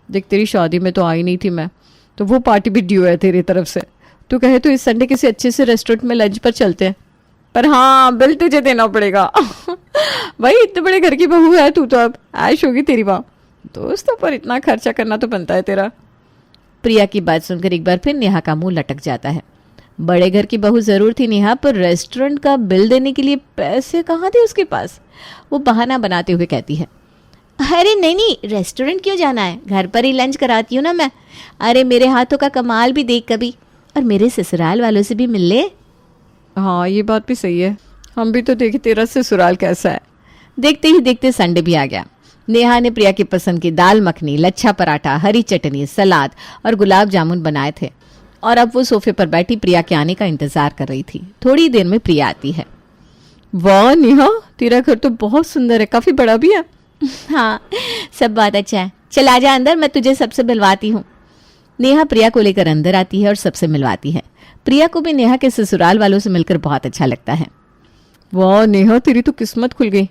देख तेरी शादी में तो आई नहीं थी मैं, तो वो पार्टी भी ड्यू है तेरी तरफ से। तू कहे तो इस संडे किसी अच्छे से रेस्टोरेंट में लंच पर चलते हैं, पर हाँ बिल तुझे देना पड़ेगा। भाई इतने बड़े घर की बहू है तू, तो अब ऐश होगी तेरी। वहाँ दोस्तों पर इतना खर्चा करना तो बनता है तेरा। प्रिया की बात सुनकर एक बार फिर नेहा का मुंह लटक जाता है। बड़े घर की बहू जरूर थी नेहा, पर रेस्टोरेंट का बिल देने के लिए पैसे कहाँ थे उसके पास। वो बहाना बनाते हुए कहती है, अरे नहीं नहीं, रेस्टोरेंट क्यों जाना है, घर पर ही लंच कराती हूँ ना मैं। अरे मेरे हाथों का कमाल भी देख कभी, और मेरे ससुराल वालों से भी मिल ले। हाँ ये बात भी सही है, हम भी तो देखे तेरा ससुराल कैसा है। देखते ही देखते संडे भी आ गया। नेहा ने प्रिया की पसंद की दाल मखनी, लच्छा पराठा, हरी चटनी, सलाद और गुलाब जामुन बनाए थे, और अब वो सोफे पर बैठी प्रिया के आने का इंतजार कर रही थी। थोड़ी देर में प्रिया आती है। वाह नेहा, तेरा घर तो बहुत सुंदर है, काफी बड़ा भी है। हाँ सब बात अच्छा है, चल आजा अंदर, मैं तुझे सबसे मिलवाती हूँ। नेहा प्रिया को लेकर अंदर आती है और सबसे मिलवाती है। प्रिया को भी नेहा के ससुराल वालों से मिलकर बहुत अच्छा लगता है। वाह नेहा, तेरी तो किस्मत खुल गई।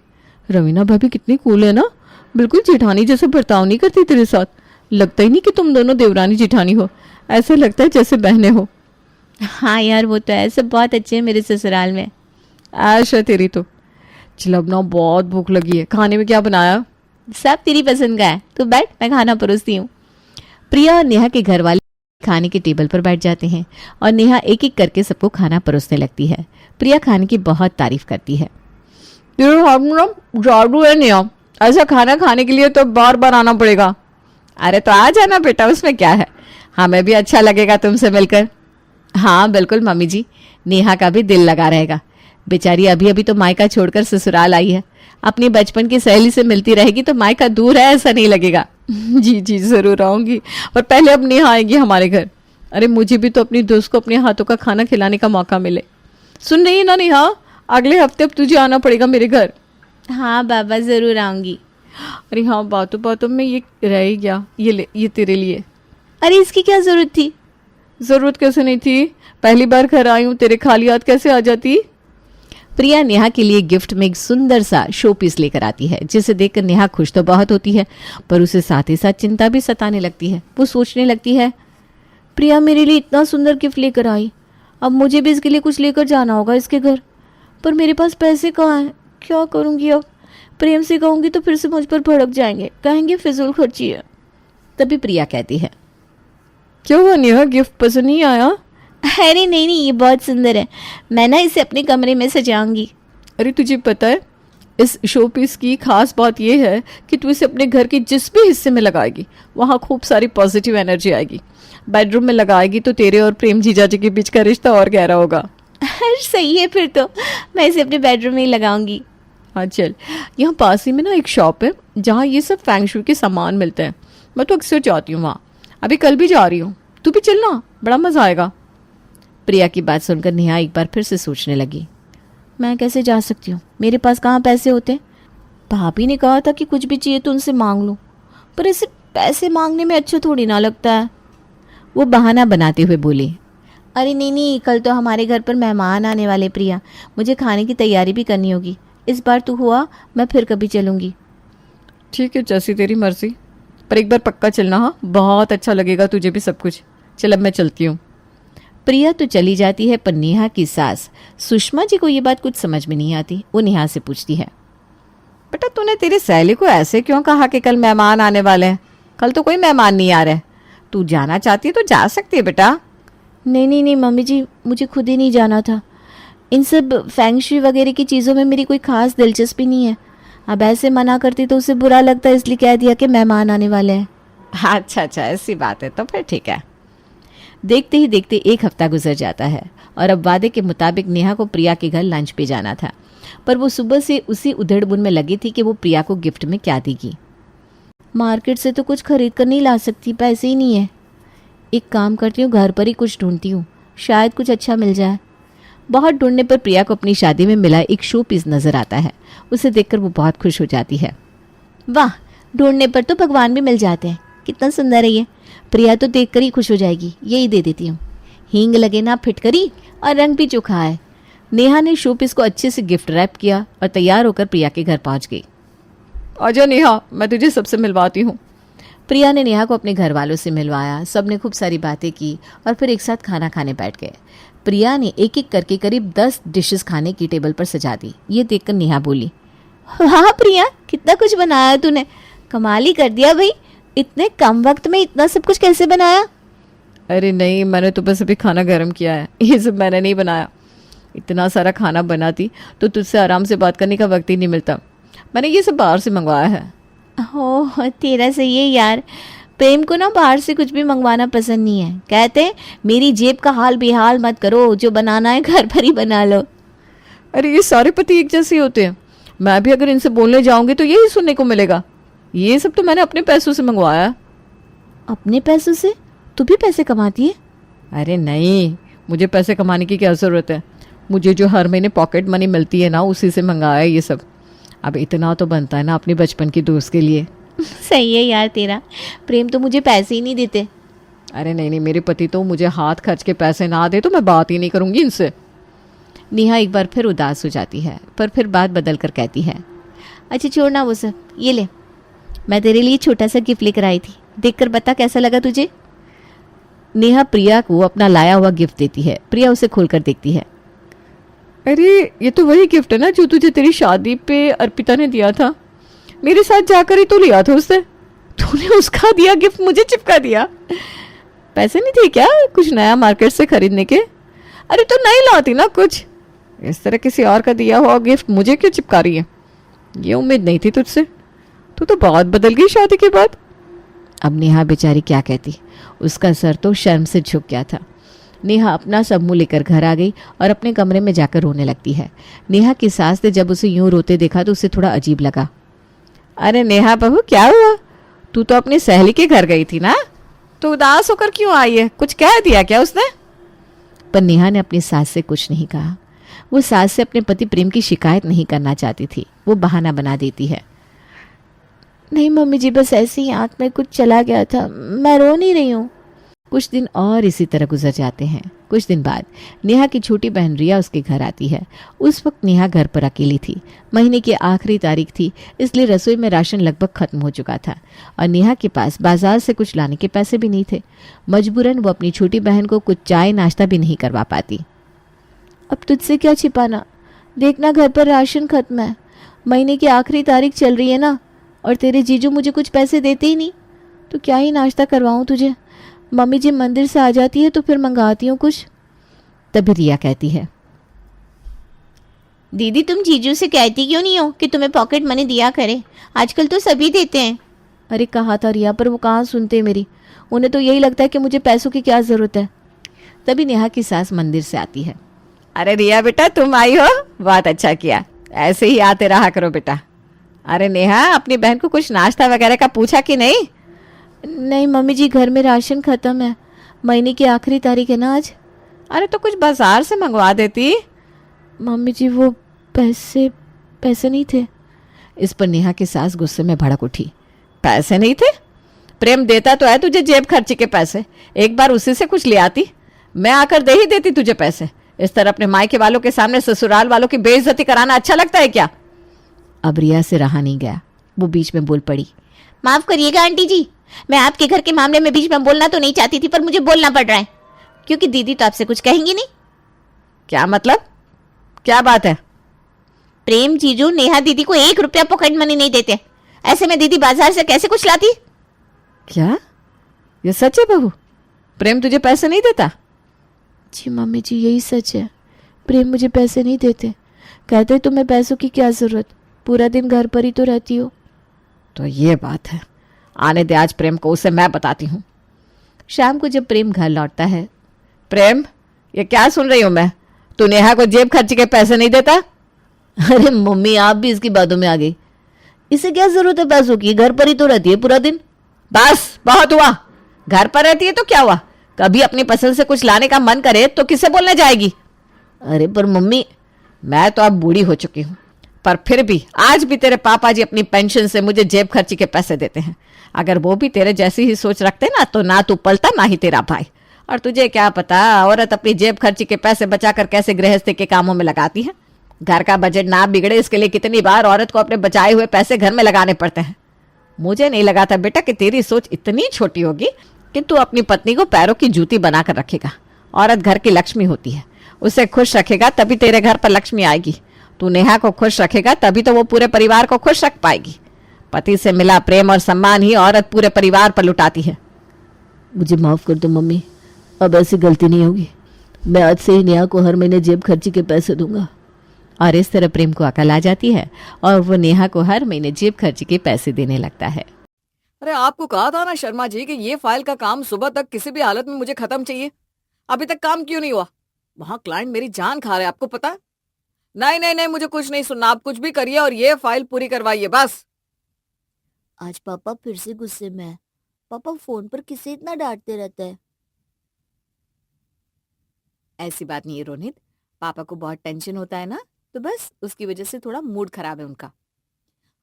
रवीना भाभी कितनी कूल है ना, बिल्कुल जेठानी जैसे बर्ताव नहीं करती तेरे साथ। लगता ही नहीं कि तुम दोनों देवरानी जेठानी हो, ऐसा लगता है जैसे बहनें हो। हाँ यार वो तो है, सब बहुत अच्छे हैं मेरे ससुराल में। ऐश है तेरी तो। चल अब ना बहुत भूख लगी है, खाने में क्या बनाया? सब तेरी पसंद का है, तू बैठ, मैं खाना परोसती हूँ। प्रिया और नेहा के घर वाले खाने के टेबल पर बैठ जाते हैं और नेहा एक एक करके सबको खाना परोसने लगती है। प्रिया खाने की बहुत तारीफ करती है। तेरे हाथ में ना जादू है नेहा, ऐसा खाना खाने के लिए तो बार बार आना पड़ेगा। अरे तो आ जाना बेटा, उसमें क्या है, हमें भी अच्छा लगेगा तुमसे मिलकर। हाँ बिल्कुल मम्मी जी, नेहा का भी दिल लगा रहेगा। बेचारी अभी अभी तो मायका छोड़कर ससुराल आई है, अपनी बचपन की सहेली से मिलती रहेगी तो मायका दूर है ऐसा नहीं लगेगा। जी जी जरूर आऊंगी, पर पहले अब नेहा आएगी हमारे घर। अरे मुझे भी तो अपनी दोस्त को अपने हाथों का खाना खिलाने का मौका मिले। सुन रही है ना नेहा, अगले हफ्ते अब तुझे आना पड़ेगा मेरे घर। हाँ बाबा जरूर आऊंगी। अरे हाँ बातों बातों में ये रह ही गया, ये ले, ये तेरे लिए। अरे इसकी क्या जरूरत थी? जरूरत कैसे नहीं थी, पहली बार घर आई हूँ, तेरे खाली हाथ कैसे आ जाती। प्रिया नेहा के लिए गिफ्ट में एक सुंदर सा शो पीस लेकर आती है, जिसे देखकर नेहा खुश तो बहुत होती है, पर उसे साथ ही साथ चिंता भी सताने लगती है। वो सोचने लगती है, प्रिया मेरे लिए इतना सुंदर गिफ्ट लेकर आई, अब मुझे भी इसके लिए कुछ लेकर जाना होगा इसके घर, पर मेरे पास पैसे कहाँ हैं, क्या करूंगी अब। प्रेम से कहूंगी तो फिर से मुझ पर भड़क जाएंगे, कहेंगे फिजूल खर्ची है। तभी प्रिया कहती है, क्या हुआ नेहा, गिफ्ट पसंद नहीं आया? अरे नहीं नहीं, ये बहुत सुंदर है, मैं ना इसे अपने कमरे में सजाऊंगी। अरे तुझे पता है इस शो पीस की खास बात यह है कि तू इसे अपने घर के जिस भी हिस्से में लगाएगी वहाँ खूब सारी पॉजिटिव एनर्जी आएगी। बेडरूम में लगाएगी तो तेरे और प्रेम जीजा जी के बीच का रिश्ता और गहरा होगा। सही है, फिर तो मैं इसे अपने बेडरूम में ही लगाऊंगी। हाँ चल, यहाँ पास ही में ना एक शॉप है जहाँ ये सब फैंग शुई के सामान मिलते हैं, मैं तो अक्सर जाती हूँ वहाँ, अभी कल भी जा रही हूँ, तू भी चलना, बड़ा मजा आएगा। प्रिया की बात सुनकर नेहा एक बार फिर से सोचने लगी, मैं कैसे जा सकती हूँ, मेरे पास कहाँ पैसे होते। भाभी ने कहा था कि कुछ भी चाहिए तो उनसे मांग लूँ, पर ऐसे पैसे मांगने में अच्छा थोड़ी ना लगता है। वो बहाना बनाते हुए बोली, अरे नहीं नहीं, कल तो हमारे घर पर मेहमान आने वाले प्रिया, मुझे खाने की तैयारी भी करनी होगी, इस बार तू हुआ, मैं फिर कभी चलूंगी। ठीक है जैसी तेरी मर्जी, पर एक बार पक्का चलना। हाँ बहुत अच्छा लगेगा तुझे भी सब कुछ। चल अब मैं चलती हूँ। प्रिया तो चली जाती है, पर नेहा की सास सुषमा जी को ये बात कुछ समझ में नहीं आती। वो नेहा से पूछती है, बेटा तूने तेरी सहेली को ऐसे क्यों कहा कि कल मेहमान आने वाले हैं? कल तो कोई मेहमान नहीं आ रहे, तू जाना चाहती है तो जा सकती है बेटा। नहीं नहीं नहीं मम्मी जी, मुझे खुद ही नहीं जाना था, इन सब फैंग शुई वगैरह की चीज़ों में मेरी कोई खास दिलचस्पी नहीं है। अब ऐसे मना करती तो उसे बुरा लगता है, इसलिए कह दिया कि मेहमान आने वाले हैं। अच्छा अच्छा ऐसी बात है, तो फिर ठीक है। देखते ही देखते एक हफ्ता गुजर जाता है और अब वादे के मुताबिक नेहा को प्रिया के घर लंच पे जाना था, पर वो सुबह से उसी उधेड़-बुन में लगी थी कि वो प्रिया को गिफ्ट में क्या देगी। मार्केट से तो कुछ खरीद कर नहीं ला सकती, पैसे ही नहीं है। एक काम करती हूँ, घर पर ही कुछ ढूंढती हूँ, शायद कुछ अच्छा मिल जाए। बहुत ढूंढने पर प्रिया को अपनी शादी में मिला एक शो पीस नजर आता है। उसे देखकर वो बहुत खुश हो जाती है। वाह, ढूंढने पर तो भगवान भी मिल जाते हैं, कितना सुंदर है ये। प्रिया तो देखकर ही खुश हो जाएगी, यही दे देती हूँ। हींग लगे ना फिटकरी और रंग भी चोखा है। नेहा ने शो पीस को अच्छे से गिफ्ट रैप किया और तैयार होकर प्रिया के घर पहुंच गई। आजा नेहा, मैं तुझे सबसे मिलवाती हूँ। प्रिया ने नेहा को अपने घर वालों से मिलवाया। सबने खूब सारी बातें की और फिर एक साथ खाना खाने बैठ गए। प्रिया ने एक एक करके करीब 10 डिशेस खाने की टेबल पर सजा दी। ये देखकर नेहा बोली, वाह प्रिया, कितना कुछ बनाया तूने, कमाल ही कर दिया भाई। इतने कम वक्त में इतना सब कुछ कैसे बनाया? अरे नहीं, मैंने तो बस अभी खाना गर्म किया है, ये सब मैंने नहीं बनाया। इतना सारा खाना बनाती तो तुझसे आराम से बात करने का वक्त ही नहीं मिलता। मैंने ये सब बाहर से मंगवाया है। हो, तेरा सही है यार। प्रेम को ना बाहर से कुछ भी मंगवाना पसंद नहीं है। कहते हैं मेरी जेब का हाल बेहाल मत करो, जो बनाना है घर पर ही बना लो। अरे ये सारे पति एक जैसे ही होते हैं। मैं भी अगर इनसे बोलने जाऊंगी तो यही सुनने को मिलेगा। ये सब तो मैंने अपने पैसों से मंगवाया। अपने पैसों से? तू भी पैसे कमाती है? अरे नहीं, मुझे पैसे कमाने की क्या जरूरत है। मुझे जो हर महीने पॉकेट मनी मिलती है ना, उसी से मंगाया ये सब। अब इतना तो बनता है ना अपनी बचपन की दोस्त के लिए। सही है यार तेरा। प्रेम तो मुझे पैसे ही नहीं देते। अरे नहीं, मेरे पति तो मुझे हाथ खर्च के पैसे ना दे तो मैं बात ही नहीं करूंगी इनसे। नेहा एक बार फिर उदास हो जाती है, पर फिर बात बदल कर कहती है, अच्छा छोड़ना वो सब, ये ले, मैं तेरे लिए छोटा सा गिफ्ट लेकर आई थी, देखकर बता कैसा लगा तुझे। नेहा प्रिया को अपना लाया हुआ गिफ्ट देती है। प्रिया उसे खोलकर देखती है। अरे ये तो वही गिफ्ट है ना जो तुझे तेरी शादी पे अर्पिता ने दिया था। मेरे साथ जाकर ही तो लिया था उससे। तूने उसका दिया गिफ्ट मुझे चिपका दिया। पैसे नहीं थे क्या कुछ नया मार्केट से खरीदने के? अरे तो नहीं लाती ना कुछ। इस तरह किसी और का दिया हुआ गिफ्ट मुझे क्यों चिपका रही है? ये उम्मीद नहीं थी तुझसे। तू तो बहुत बदल गई शादी के बाद। अब नेहा बेचारी क्या कहती, उसका सर तो शर्म से झुक गया था। नेहा अपना सब मुंह लेकर घर आ गई और अपने कमरे में जाकर रोने लगती है। नेहा की सास ने जब उसे यूं रोते देखा तो उसे थोड़ा अजीब लगा। अरे नेहा बहू, क्या हुआ? तू तो अपनी सहेली के घर गई थी ना, तो उदास होकर क्यों आई है? कुछ कह दिया क्या उसने? पर नेहा ने अपनी सास से कुछ नहीं कहा। वो सास से अपने पति प्रेम की शिकायत नहीं करना चाहती थी। वो बहाना बना देती है। नहीं मम्मी जी, बस ऐसे ही आंख में कुछ चला गया था, मैं रो नहीं रही हूँ। कुछ दिन और इसी तरह गुजर जाते हैं। कुछ दिन बाद नेहा की छोटी बहन रिया उसके घर आती है। उस वक्त नेहा घर पर अकेली थी। महीने की आखिरी तारीख थी, इसलिए रसोई में राशन लगभग खत्म हो चुका था और नेहा के पास बाजार से कुछ लाने के पैसे भी नहीं थे। मजबूरन वो अपनी छोटी बहन को कुछ चाय नाश्ता भी नहीं करवा पाती। अब तुझसे क्या छिपाना, देखना घर पर राशन खत्म है, महीने की आखिरी तारीख चल रही है ना, और तेरे जीजू मुझे कुछ पैसे देते ही नहीं, तो क्या ही नाश्ता करवाऊं तुझे। मम्मी जी मंदिर से आ जाती है तो फिर मंगाती हूँ कुछ। तभी रिया कहती है, दीदी तुम जीजू से कहती क्यों नहीं हो कि तुम्हें पॉकेट मनी दिया करे, आजकल तो सभी देते हैं। अरे कहा था रिया, पर वो कहाँ सुनते मेरी। उन्हें तो यही लगता है कि मुझे पैसों की क्या जरूरत है। तभी नेहा की सास मंदिर से आती है। अरे रिया बेटा, तुम आई हो, बहुत अच्छा किया। ऐसे ही आते रहा करो बेटा। अरे नेहा, अपनी बहन को कुछ नाश्ता वगैरह का पूछा कि नहीं? नहीं मम्मी जी, घर में राशन खत्म है, महीने की आखिरी तारीख है ना आज। अरे तो कुछ बाजार से मंगवा देती। मम्मी जी वो पैसे नहीं थे। इस पर नेहा की सास गुस्से में भड़क उठी। पैसे नहीं थे? प्रेम देता तो है तुझे जेब खर्ची के पैसे, एक बार उसी से कुछ ले आती। मैं आकर दे ही देती तुझे पैसे। इस तरह अपने मायके वालों के सामने ससुराल वालों की बेइज्जती कराना अच्छा लगता है क्या? अब रिया से रहा नहीं गया, वो बीच में बोल पड़ी। माफ करिएगा आंटी जी, मैं आपके घर के मामले में बीच में बोलना तो नहीं चाहती थी, पर मुझे बोलना पड़ रहा है क्योंकि दीदी तो आपसे कुछ कहेंगी नहीं। क्या मतलब? क्या बात है? प्रेम जीजू नेहा दीदी को 1 रुपया पॉकेट मनी नहीं देते, ऐसे में दीदी बाजार से कैसे कुछ लाती? क्या ये सच है बहू? प्रेम तुझे पैसे नहीं देता? जी मम्मी जी, यही सच है। प्रेम मुझे पैसे नहीं देते, कहते तुम्हें पैसों की क्या जरूरत, पूरा दिन घर पर ही तो रहती हो। तो ये बात है, आने दे आज प्रेम को, उसे मैं बताती हूँ। शाम को जब प्रेम घर लौटता है। प्रेम, ये क्या सुन रही हूं मैं? तू नेहा को जेब खर्च के पैसे नहीं देता? अरे मम्मी, आप भी इसकी बातों में आ गई। इसे क्या जरूरत है पैसों की, घर पर ही तो रहती है पूरा दिन। बस बहुत हुआ। घर पर रहती है तो क्या हुआ? कभी अपनी पसंद से कुछ लाने का मन करे तो किससे बोलने जाएगी? अरे पर मम्मी, मैं तो अब बूढ़ी हो चुकी हूँ, पर फिर भी आज भी तेरे पापा जी अपनी पेंशन से मुझे जेब खर्ची के पैसे देते हैं। अगर वो भी तेरे जैसी ही सोच रखते ना तो ना तू पलता ना ही तेरा भाई। और तुझे क्या पता औरत अपनी जेब खर्ची के पैसे बचाकर कैसे गृहस्थी के कामों में लगाती है। घर का बजट ना बिगड़े इसके लिए कितनी बार औरत को अपने बचाए हुए पैसे घर में लगाने पड़ते हैं। मुझे नहीं लगा था बेटा कि तेरी सोच इतनी छोटी होगी कि तू अपनी पत्नी को पैरों की जूती बनाकर रखेगा। औरत घर की लक्ष्मी होती है, उसे खुश रखेगा तभी तेरे घर पर लक्ष्मी आएगी। तू नेहा को खुश रखेगा तभी तो वो पूरे परिवार को खुश रख पाएगी। पति से मिला प्रेम और सम्मान ही औरत पूरे परिवार पर लुटाती है। मुझे माफ कर दो मम्मी, अब ऐसी गलती नहीं होगी। मैं आज से ही नेहा को हर महीने जेब खर्ची के पैसे दूंगा। और इस तरह प्रेम को अकल आ जाती है और वो नेहा को हर महीने जेब खर्ची के पैसे देने लगता है। अरे आपको कहा था ना शर्मा जी कि ये फाइल का काम सुबह तक किसी भी हालत में मुझे खत्म चाहिए। अभी तक काम क्यों नहीं हुआ? वहां क्लाइंट मेरी जान खा रहे हैं, आपको पता है? नहीं नहीं नहीं, मुझे कुछ नहीं सुनना। आप कुछ भी करिए और ये फाइल पूरी करवाइए बस। आज पापा फिर से गुस्से में है। पापा फोन पर किसे इतना डांटते रहते हैं? ऐसी बात नहीं है रोनित, पापा को बहुत टेंशन होता है ना, तो बस उसकी वजह से थोड़ा मूड खराब है उनका।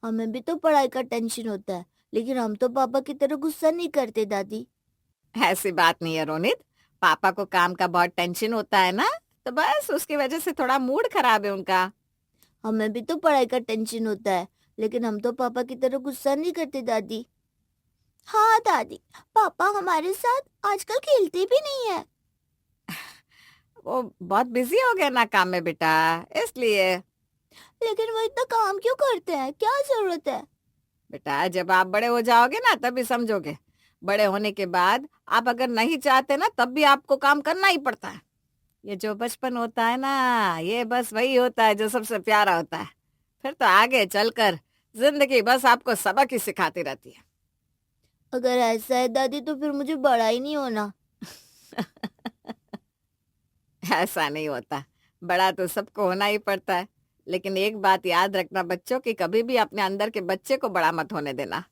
हमें भी तो पढ़ाई का टेंशन होता है, लेकिन हम तो पापा की तरह गुस्सा नहीं करते दादी। ऐसी बात नहीं है रोनित, पापा को काम का बहुत टेंशन होता है ना, तो बस उसकी वजह से थोड़ा मूड खराब है उनका। हमें भी तो पढ़ाई का टेंशन होता है, लेकिन हम तो पापा की तरह गुस्सा नहीं करते दादी। हाँ दादी, पापा हमारे साथ आजकल खेलते भी नहीं है। वो बहुत बिजी हो गया ना काम में बेटा, इसलिए। लेकिन वो इतना काम क्यों करते हैं, क्या जरूरत है? बेटा जब आप बड़े हो जाओगे ना तभी समझोगे। बड़े होने के बाद आप अगर नहीं चाहते ना तब भी आपको काम करना ही पड़ता है। ये जो बचपन होता है ना, ये बस वही होता है जो सबसे प्यारा होता है। फिर तो आगे चलकर जिंदगी बस आपको सबक ही सिखाती रहती है। अगर ऐसा है दादी तो फिर मुझे बड़ा ही नहीं होना। ऐसा नहीं होता, बड़ा तो सबको होना ही पड़ता है। लेकिन एक बात याद रखना बच्चों की, कभी भी अपने अंदर के बच्चे को बड़ा मत होने देना।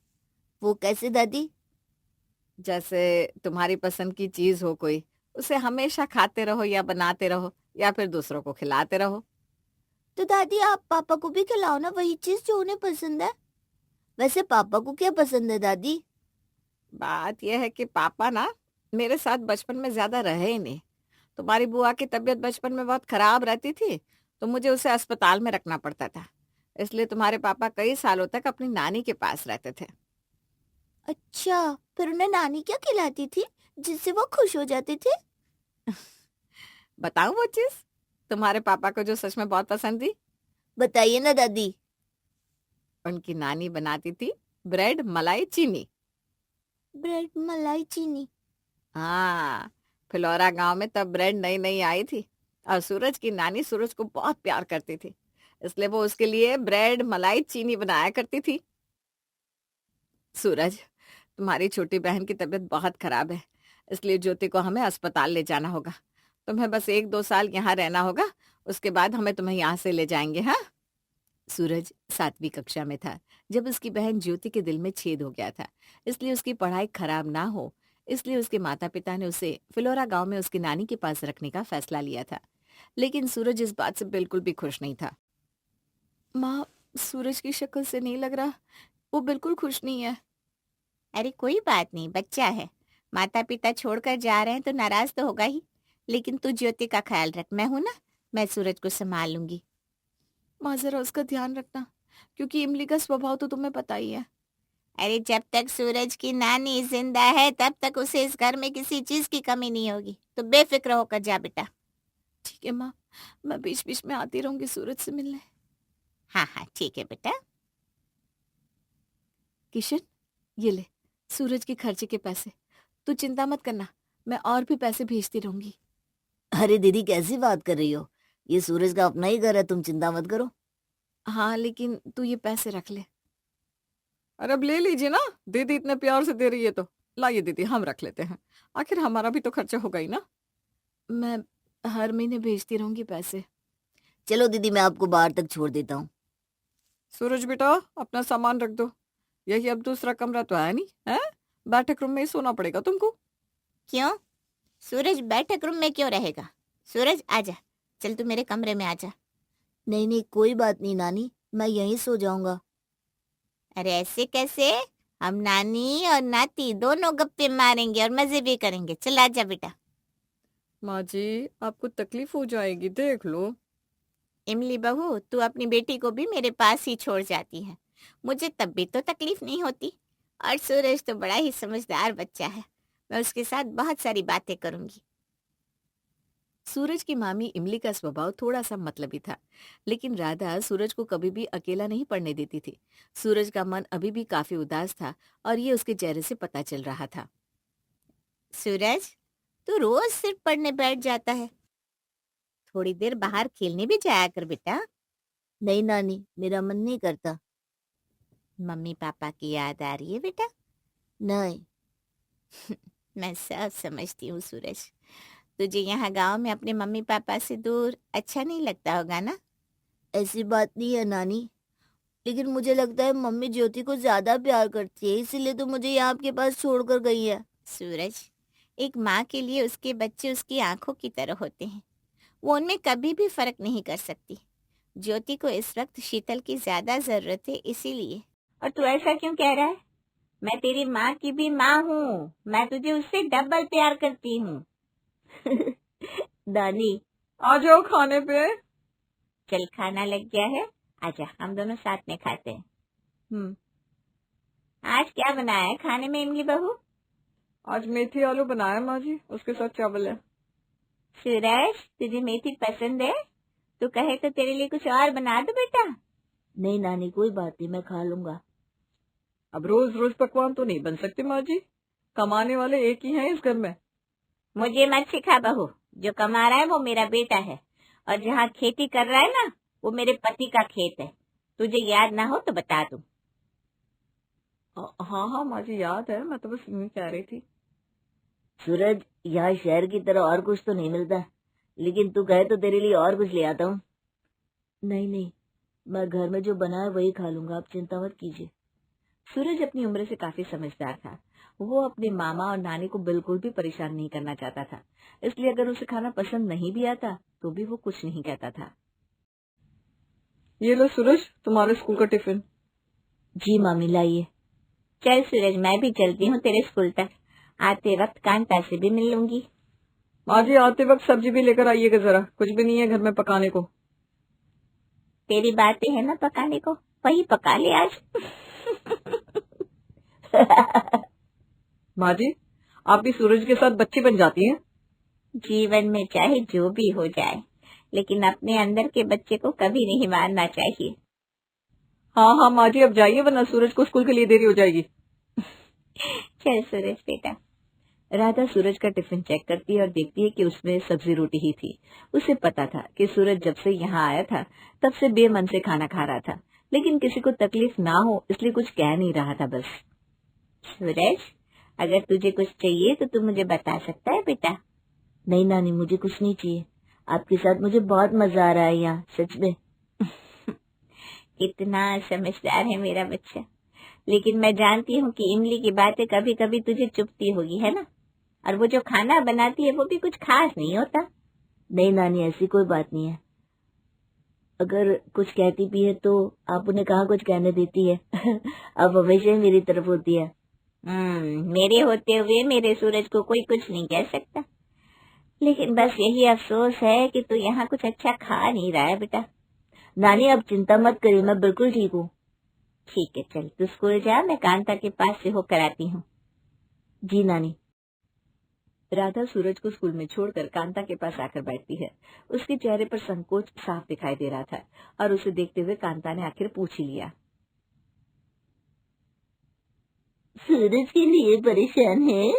वो कैसे दादी? जैसे तुम्हारी पसंद की चीज हो कोई, उसे हमेशा खाते रहो या बनाते रहो या फिर दूसरों को खिलाते रहो। तो दादी आप पापा को भी खिलाओ ना वही चीज जो उन्हें पसंद है। वैसे पापा को क्या पसंद है दादी? बात यह है कि पापा ना मेरे साथ बचपन में ज्यादा रहे ही नहीं। तुम्हारी बुआ की तबीयत बचपन में बहुत खराब रहती थी, तो मुझे उसे अस्पताल में रखना पड़ता था। इसलिए तुम्हारे पापा कई सालों तक अपनी नानी के पास रहते थे। अच्छा, फिर उन्हें नानी क्या खिलाती थी जिससे वो खुश हो जाते थे? बताऊं वो चीज तुम्हारे पापा को जो सच में बहुत पसंद थी? बताइए ना दादी। उनकी नानी बनाती थी ब्रेड मलाई चीनी। ब्रेड मलाई चीनी? हाँ, फिलौरा गांव में तब ब्रेड नई नई आई थी और सूरज की नानी सूरज को बहुत प्यार करती थी, इसलिए वो उसके लिए ब्रेड मलाई चीनी बनाया करती थी। सूरज, तुम्हारी छोटी बहन की तबीयत बहुत खराब है, इसलिए ज्योति को हमें अस्पताल ले जाना होगा। तुम्हें बस 1-2 साल यहाँ रहना होगा, उसके बाद हमें तुम्हें यहाँ से ले जाएंगे। हाँ। सूरज 7वीं कक्षा में था जब उसकी बहन ज्योति के दिल में छेद हो गया था, इसलिए उसकी पढ़ाई खराब ना हो, इसलिए उसके माता पिता ने उसे फिलौरा गांव में उसकी नानी के पास रखने का फैसला लिया था। लेकिन सूरज इस बात से बिल्कुल भी खुश नहीं था। माँ, सूरज की शक्ल से नहीं लग रहा वो बिल्कुल खुश नहीं है। अरे कोई बात नहीं, बच्चा है, माता पिता छोड़कर जा रहे हैं तो नाराज तो होगा ही, लेकिन तू ज्योति का ख्याल रख, मैं हूं ना, मैं सूरज को संभाल लूंगी। माँ जरा उसका ध्यान रखना, क्योंकि इमली का स्वभाव तो तुम्हें पता ही है। अरे जब तक सूरज की नानी जिंदा है तब तक उसे इस घर में किसी चीज की कमी नहीं होगी, तो बेफिक्र होकर जा बेटा। ठीक है माँ, मैं बीच बीच में आती रहूंगी सूरज से मिलने। हाँ हाँ ठीक है बेटा। किशन, ये ले सूरज के खर्चे के पैसे, तू चिंता मत करना, मैं और भी पैसे भेजती रहूंगी। अरे दीदी कैसी बात कर रही हो, ये सूरज का अपना ही घर है, तुम चिंता मत करो। हाँ लेकिन तू ये पैसे रख ले। अरे अब ले लीजिए ना, दीदी इतने प्यार से दे रही है तो लाइए दीदी, हम रख लेते हैं, आखिर हमारा भी तो खर्चा होगा ही ना। मैं हर महीने भेजती रहूंगी पैसे। चलो दीदी, मैं आपको बाहर तक छोड़ देता हूँ। सूरज बेटा, अपना सामान रख दो। यही अब दूसरा कमरा तो है नहीं है, बैठक रूम में ही सोना पड़ेगा तुमको। क्यों? सूरज बैठक रूम में क्यों रहेगा? सूरज आजा, चल तू मेरे कमरे में आजा। नहीं नहीं, कोई बात नहीं नानी, मैं यहीं सो जाऊंगा। अरे ऐसे कैसे? हम नानी और नाती दोनों गप्पे मारेंगे और मजे भी करेंगे। चल आजा बेटा। माँ जी, आपको तकलीफ हो जाएगी, देख लो। इमली बहू, तू अपनी बेटी को भी मेरे पास ही छोड़ जाती है, मुझे तब भी तो तकलीफ नहीं होती। और सूरज तो बड़ा ही समझदार बच्चा है, मैं उसके साथ बहुत सारी बातें करूंगी। सूरज की मामी इमली का स्वभाव थोड़ा सा मतलबी था, लेकिन राधा सूरज को कभी भी अकेला नहीं पड़ने देती थी। सूरज का मन अभी भी काफी उदास था और ये उसके चेहरे से पता चल रहा था। सूरज, तू रोज सिर्फ पढ़ने बैठ जाता है, थोड़ी देर बाहर खेलने भी जाया कर बेटा। नहीं नानी, मेरा मन नहीं करता। मम्मी पापा की याद आ रही है बेटा? नहीं। मैं सब समझती हूँ सूरज, तुझे यहाँ गांव में अपने मम्मी पापा से दूर अच्छा नहीं लगता होगा ना? ऐसी बात नहीं है नानी, लेकिन मुझे लगता है मम्मी ज्योति को ज्यादा प्यार करती है, इसीलिए तो मुझे यहाँ आपके पास छोड़कर गई है। सूरज, एक माँ के लिए उसके बच्चे उसकी आंखों की तरह होते हैं, वो उनमें कभी भी फर्क नहीं कर सकती। ज्योति को इस वक्त शीतल की ज्यादा जरूरत है, इसीलिए। और तू ऐसा क्यों कह रहा है? मैं तेरी माँ की भी माँ हूँ, मैं तुझे उससे डबल प्यार करती हूँ। नानी, आ जाओ खाने पे। चल खाना लग गया है, आजा हम दोनों साथ में खाते हैं। आज क्या बनाया है खाने में इमली बहू? आज मेथी आलू बनाया माँ जी, उसके साथ चावल है। सूरज, तुझे मेथी पसंद है? तू कहे तो तेरे लिए कुछ और बना दो बेटा। नहीं नानी, कोई बात नहीं, मैं खा लूंगा। अब रोज रोज पकवान तो नहीं बन सकते माँ जी, कमाने वाले एक ही हैं इस घर में। मुझे मत सिखा बहू, जो कमा रहा है वो मेरा बेटा है, और जहाँ खेती कर रहा है ना, वो मेरे पति का खेत है। तुझे याद ना हो तो बता दूं। हाँ हाँ माँ जी, याद है, मैं तो बस यूं कह रही थी। सूरज, यहाँ शहर की तरह और कुछ तो नहीं मिलता, लेकिन तू कहे तो तेरे लिए और कुछ ले आता हूँ। नहीं नहीं, मैं घर में जो बना है वही खा लूंगा, आप चिंता मत कीजिए। सूरज अपनी उम्र से काफी समझदार था। वो अपने मामा और नानी को बिल्कुल भी परेशान नहीं करना चाहता था, इसलिए अगर उसे खाना पसंद नहीं भी आता तो भी वो कुछ नहीं कहता था। ये लो सूरज, तुम्हारे स्कूल का टिफिन। जी मामी, लाइए। चल सूरज, मैं भी चलती हूँ तेरे स्कूल तक, आते वक्त कांता से भी मिल लूंगी। माँ जी, आते वक्त सब्जी भी लेकर आइएगा जरा, कुछ भी नहीं है घर में पकाने को। तेरी बातें है ना पकाने को, वही पका ले आज। माँ जी, आप भी सूरज के साथ बच्ची बन जाती हैं। जीवन में चाहे जो भी हो जाए, लेकिन अपने अंदर के बच्चे को कभी नहीं मारना चाहिए। हाँ हाँ माँ जी, अब जाइए वरना सूरज को स्कूल के लिए देरी हो जाएगी। चल सूरज बेटा। राधा सूरज का टिफिन चेक करती है और देखती है कि उसमें सब्जी रोटी ही थी। उसे पता था कि सूरज जब से यहाँ आया था तब से बेमन से खाना खा रहा था, लेकिन किसी को तकलीफ ना हो इसलिए कुछ कह नहीं रहा था बस। सूरज, अगर तुझे कुछ चाहिए तो तू मुझे बता सकता है बेटा। नहीं नानी, मुझे कुछ नहीं चाहिए, आपके साथ मुझे बहुत मजा आ रहा है यहाँ, सच में। इतना समझदार है मेरा बच्चा, लेकिन मैं जानती हूँ कि इमली की बातें कभी कभी तुझे चुभती होगी, है ना? और वो जो खाना बनाती है वो भी कुछ खास नहीं होता। नहीं नानी, ऐसी कोई बात नहीं है, अगर कुछ कहती भी है तो आप उन्हें कहाँ कुछ कहने देती है। अब हमेशा ही मेरी तरफ होती है। मेरे होते हुए मेरे सूरज को कोई कुछ नहीं कह सकता, लेकिन बस यही अफसोस है कि तू यहाँ कुछ अच्छा खा नहीं रहा है बेटा। नानी, आप चिंता मत करिए, मैं बिल्कुल ठीक हूँ। ठीक है, चल तू स्कूल जा, मैं कांता के पास से होकर आती हूँ। जी नानी। राधा सूरज को स्कूल में छोड़कर कांता के पास आकर बैठती है। उसके चेहरे पर संकोच साफ दिखाई दे रहा था और उसे देखते हुए कांता ने आखिर पूछ ही लिया। सूरज के लिए परेशान है?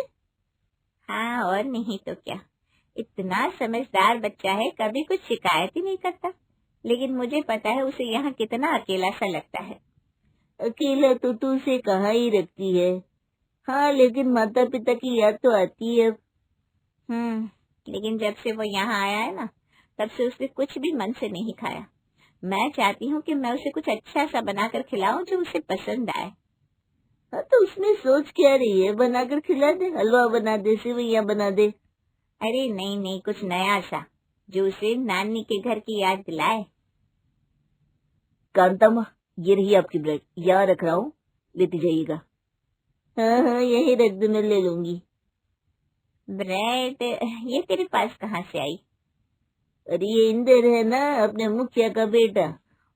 हाँ, और नहीं तो क्या, इतना समझदार बच्चा है, कभी कुछ शिकायत ही नहीं करता, लेकिन मुझे पता है उसे यहाँ कितना अकेला सा लगता है। अकेला तो तू उसे कहाँ ही रखती है। हाँ, लेकिन माता पिता की याद तो आती है। लेकिन जब से वो यहाँ आया है ना, तब से उसने कुछ भी मन से नहीं खाया। मैं चाहती हूँ कि मैं उसे कुछ अच्छा सा बनाकर खिलाऊं जो उसे पसंद आए। हाँ, तो उसमें सोच क्या रही है? बनाकर खिला दे, हलवा बना दे, सेवइयां बना दे। अरे नहीं नहीं, कुछ नया सा जो उसे नानी के घर की याद दिलाए। कांतामा, ये रही आपकी ब्रेड, यहाँ रख रहा हूँ, लेती जाइएगा। हाँ हाँ, यही रख दो, मैं ले लूंगी। ब्रेड ये तेरे पास कहाँ से आई? अरे ये इंदर है ना, अपने मुखिया का बेटा,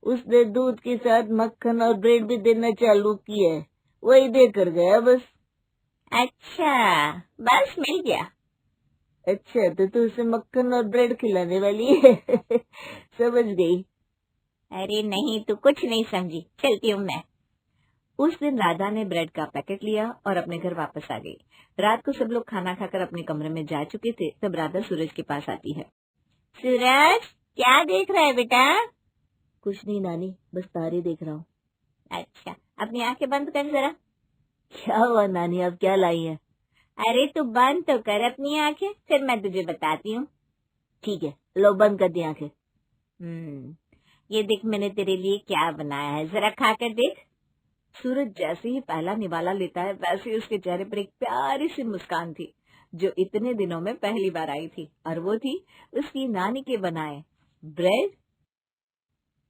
उसने दूध के साथ मक्खन और ब्रेड भी देना चालू किया है, वही देकर गया बस। अच्छा, बस मिल गया। अच्छा, तो तू उसे मक्खन और ब्रेड खिलाने वाली है? समझ गई। अरे नहीं, तू कुछ नहीं समझी, चलती हूँ मैं। उस दिन राधा ने ब्रेड का पैकेट लिया और अपने घर वापस आ गई। रात को सब लोग खाना खाकर अपने कमरे में जा चुके थे, तब राधा सूरज के पास आती है। सूरज, क्या देख रहा है बेटा? कुछ नहीं नानी, बस तारे देख रहा हूँ। अच्छा, अपनी आंखें बंद कर जरा। क्या हुआ नानी, अब क्या लाई है? अरे तू बंद तो कर अपनी आंखें, फिर मैं तुझे बताती हूँ। ठीक है, लो बंद कर दी आंखें। ये देख मैंने तेरे लिए क्या बनाया है, जरा खा कर देख। सूरज जैसे ही पहला निवाला लेता है, वैसे ही उसके चेहरे पर एक प्यारी सी मुस्कान थी जो इतने दिनों में पहली बार आई थी, और वो थी उसकी नानी के बनाए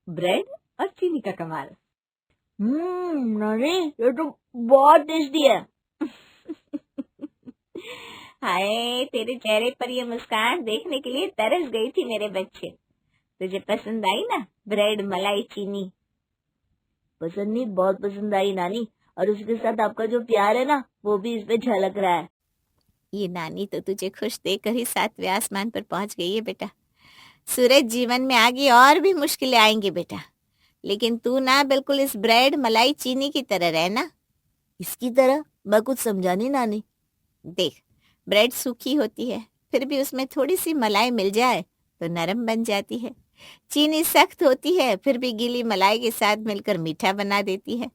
ब्रेड और चीनी का कमाल। नानी, ये तो बहुत टेस्टी है। हाय, तेरे चेहरे पर ये मुस्कान देखने के लिए तरस गई थी मेरे बच्चे। तुझे पसंद आई ना ब्रेड, मलाई, चीनी? पसंद नहीं, बहुत पसंद आई नानी, और उसके साथ आपका जो प्यार है ना, वो भी इस पे झलक रहा है। ये नानी तो तुझे खुश देखकर ही 7वें आसमान पर पहुंच गई है बेटा। सूरज, जीवन में आगे और भी मुश्किलें आएंगी बेटा, लेकिन तू ना बिल्कुल इस ब्रेड, मलाई, चीनी की तरह रहना। इसकी तरह? मैं कुछ समझा नहीं नानी। देख, ब्रेड सूखी होती है, फिर भी उसमें थोड़ी सी मलाई मिल जाए तो नरम बन जाती है। चीनी सख्त होती है, फिर भी गीली मलाई के साथ मिलकर मीठा बना देती है।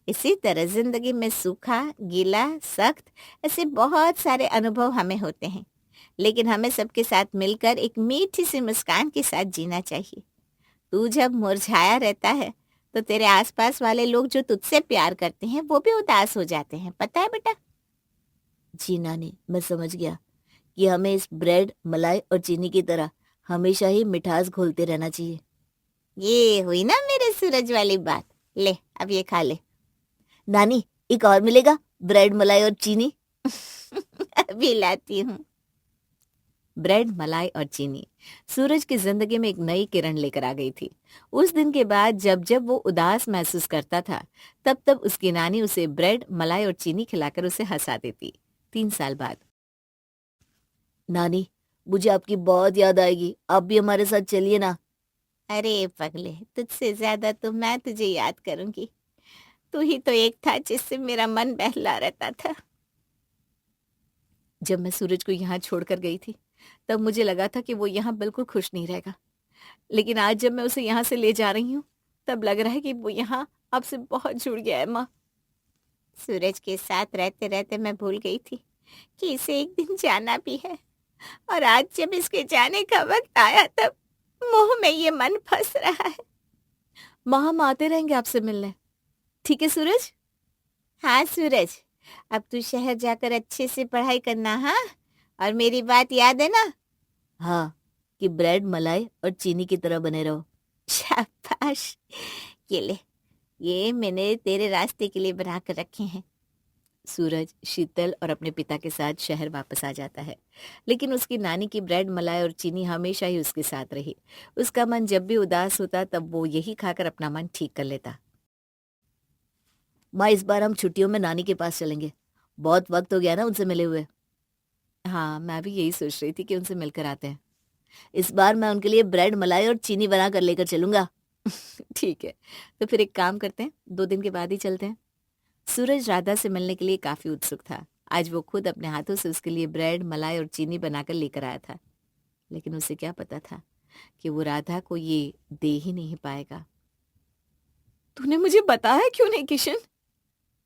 इसी तरह जिंदगी में सूखा, गीला, सख्त, ऐसे बहुत सारे अनुभव हमें होते हैं, लेकिन हमें सबके साथ मिलकर एक मीठी सी मुस्कान के साथ जीना चाहिए। तू जब मुरझाया रहता है तो तेरे आसपास वाले लोग जो तुझसे प्यार करते हैं वो भी उदास हो जाते हैं, पता है बेटा? जी नानी, मैं समझ गया कि हमें इस ब्रेड, मलाई और चीनी की तरह हमेशा ही मिठास घोलते रहना चाहिए। ये हुई ना मेरे सूरज वाली बात। ले, अब ये खा ले। नानी, एक और मिलेगा, ब्रेड, मलाई और चीनी? अभी लाती हूँ। ब्रेड, मलाई और चीनी सूरज की जिंदगी में एक नई किरण लेकर आ गई थी। उस दिन के बाद जब जब वो उदास महसूस करता था, तब तब उसकी नानी उसे ब्रेड, मलाई और चीनी खिलाकर उसे हंसा देती। 3 साल बाद। नानी, मुझे आपकी बहुत याद आएगी, आप भी हमारे साथ चलिए ना। अरे पगले, तुझसे ज्यादा तो मैं तुझे याद करूंगी। तू ही तो एक था जिससे मेरा मन बहला रहता था। जब मैं सूरज को यहाँ छोड़कर गई थी, तब मुझे लगा था कि वो यहाँ बिल्कुल खुश नहीं रहेगा, लेकिन आज जब मैं उसे यहाँ से ले जा रही हूँ, तब लग रहा है कि वो यहाँ आपसे बहुत जुड़ गया है माँ। सूरज के साथ रहते रहते मैं भूल गई थी कि इसे एक दिन जाना भी है, और आज जब इसके जाने का वक्त आया तब मोह में ये मन फंस रहा है। माँ, हम आते रहेंगे आपसे मिलने, ठीक है सूरज? हाँ सूरज, अब तू शहर जाकर अच्छे से पढ़ाई करना, हाँ? और मेरी बात याद है ना? हाँ, कि ब्रेड, मलाई और चीनी की तरह बने रहो। शाबाश, ये ले, ये मैंने तेरे रास्ते के लिए बना कर रखे हैं। सूरज शीतल और अपने पिता के साथ शहर वापस आ जाता है, लेकिन उसकी नानी की ब्रेड, मलाई और चीनी हमेशा ही उसके साथ रही। उसका मन जब भी उदास होता तब वो यही खाकर अपना मन ठीक कर लेता। माँ, इस बार हम छुट्टियों में नानी के पास चलेंगे, बहुत वक्त हो गया ना उनसे मिले हुए। हाँ, मैं भी यही सोच रही थी कि उनसे मिलकर आते हैं। इस बार मैं उनके लिए ब्रेड, मलाई और चीनी बना कर लेकर चलूंगा। ठीक है, तो फिर एक काम करते हैं, 2 दिन के बाद ही चलते हैं। सूरज राधा से मिलने के लिए काफी उत्सुक था। आज वो खुद अपने हाथों से उसके लिए ब्रेड, मलाई और चीनी बनाकर लेकर आया था, लेकिन उसे क्या पता था कि वो राधा को ये दे ही नहीं पाएगा। तूने मुझे बताया क्यों नहीं किशन?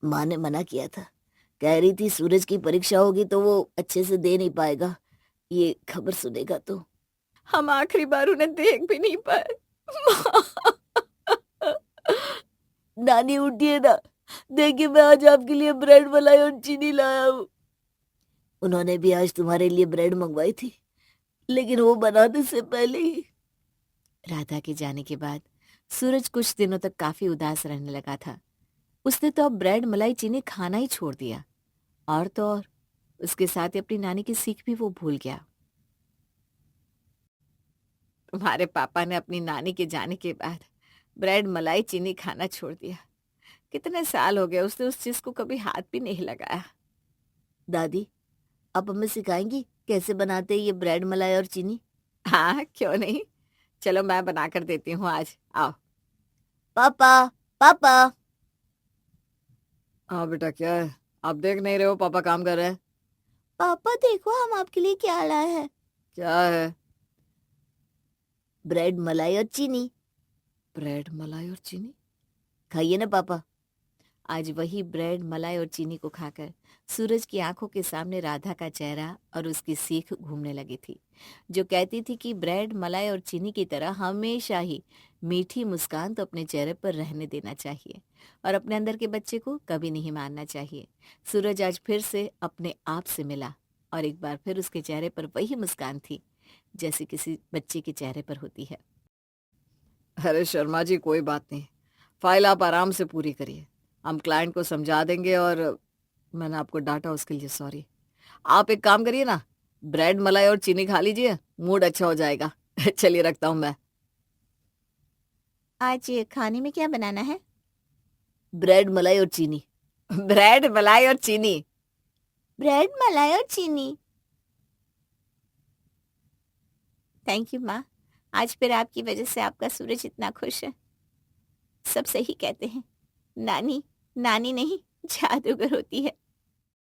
माँ ने मना किया था, कह रही थी सूरज की परीक्षा होगी तो वो अच्छे से दे नहीं पाएगा, ये खबर सुनेगा तो। हम आखिरी बार उन्हें देख भी नहीं पाए। नानी उठिए ना, देखिए मैं आज आपके लिए ब्रेड मलाई और चीनी लाया हूँ। उन्होंने भी आज तुम्हारे लिए ब्रेड मंगवाई थी, लेकिन वो बनाने से पहले ही। राधा के जाने के बाद सूरज कुछ दिनों तक काफी उदास रहने लगा था। उसने तो अब ब्रेड मलाई चीनी खाना ही छोड़ दिया, और तो और उसके साथ ही अपनी नानी की सीख भी वो भूल गया। तुम्हारे पापा ने अपनी नानी के जाने के बाद ब्रेड मलाई चीनी खाना छोड़ दिया। कितने साल हो गए उसने उस चीज को कभी हाथ भी नहीं लगाया। दादी, आप हमें सिखाएंगी कैसे बनाते हैं ये ब्रेड मलाई और चीनी? हाँ, क्यों नहीं, चलो मैं बना कर देती हूँ आज, आओ। पापा, पापा। हाँ बेटा, क्या है? आप देख नहीं रहे हो पापा काम कर रहे हैं? पापा देखो, हम आपके लिए क्या लाए हैं। क्या है? ब्रेड मलाई और चीनी। ब्रेड मलाई और चीनी? खाइए ना पापा। आज वही ब्रेड मलाई और चीनी को खाकर सूरज की आंखों के सामने राधा का चेहरा और उसकी सीख घूमने लगी थी, जो कहती थी कि ब्रेड मलाई और चीनी की तरह हमेशा ही मीठी मुस्कान तो अपने चेहरे पर रहने देना चाहिए और अपने अंदर के बच्चे को कभी नहीं मारना चाहिए। सूरज आज फिर से अपने आप से मिला और एक बार फिर उसके चेहरे पर वही मुस्कान थी जैसे किसी बच्चे के चेहरे पर होती है। अरे शर्मा जी, कोई बात नहीं, फाइल आप आराम से पूरी करिए, हम क्लाइंट को समझा देंगे। और मैंने आपको डांटा उसके लिए सॉरी। आप एक काम करिए ना, ब्रेड मलाई और चीनी खा लीजिए, मूड अच्छा हो जाएगा। चलिए रखता हूं मैं। आज खाने में क्या बनाना है? ब्रेड मलाई और चीनी। ब्रेड मलाई और चीनी। ब्रेड मलाई और चीनी। थैंक यू माँ, आज फिर आपकी वजह से आपका सूरज इतना खुश है। सब सही कहते हैं, नानी नानी नहीं जादूगर होती है।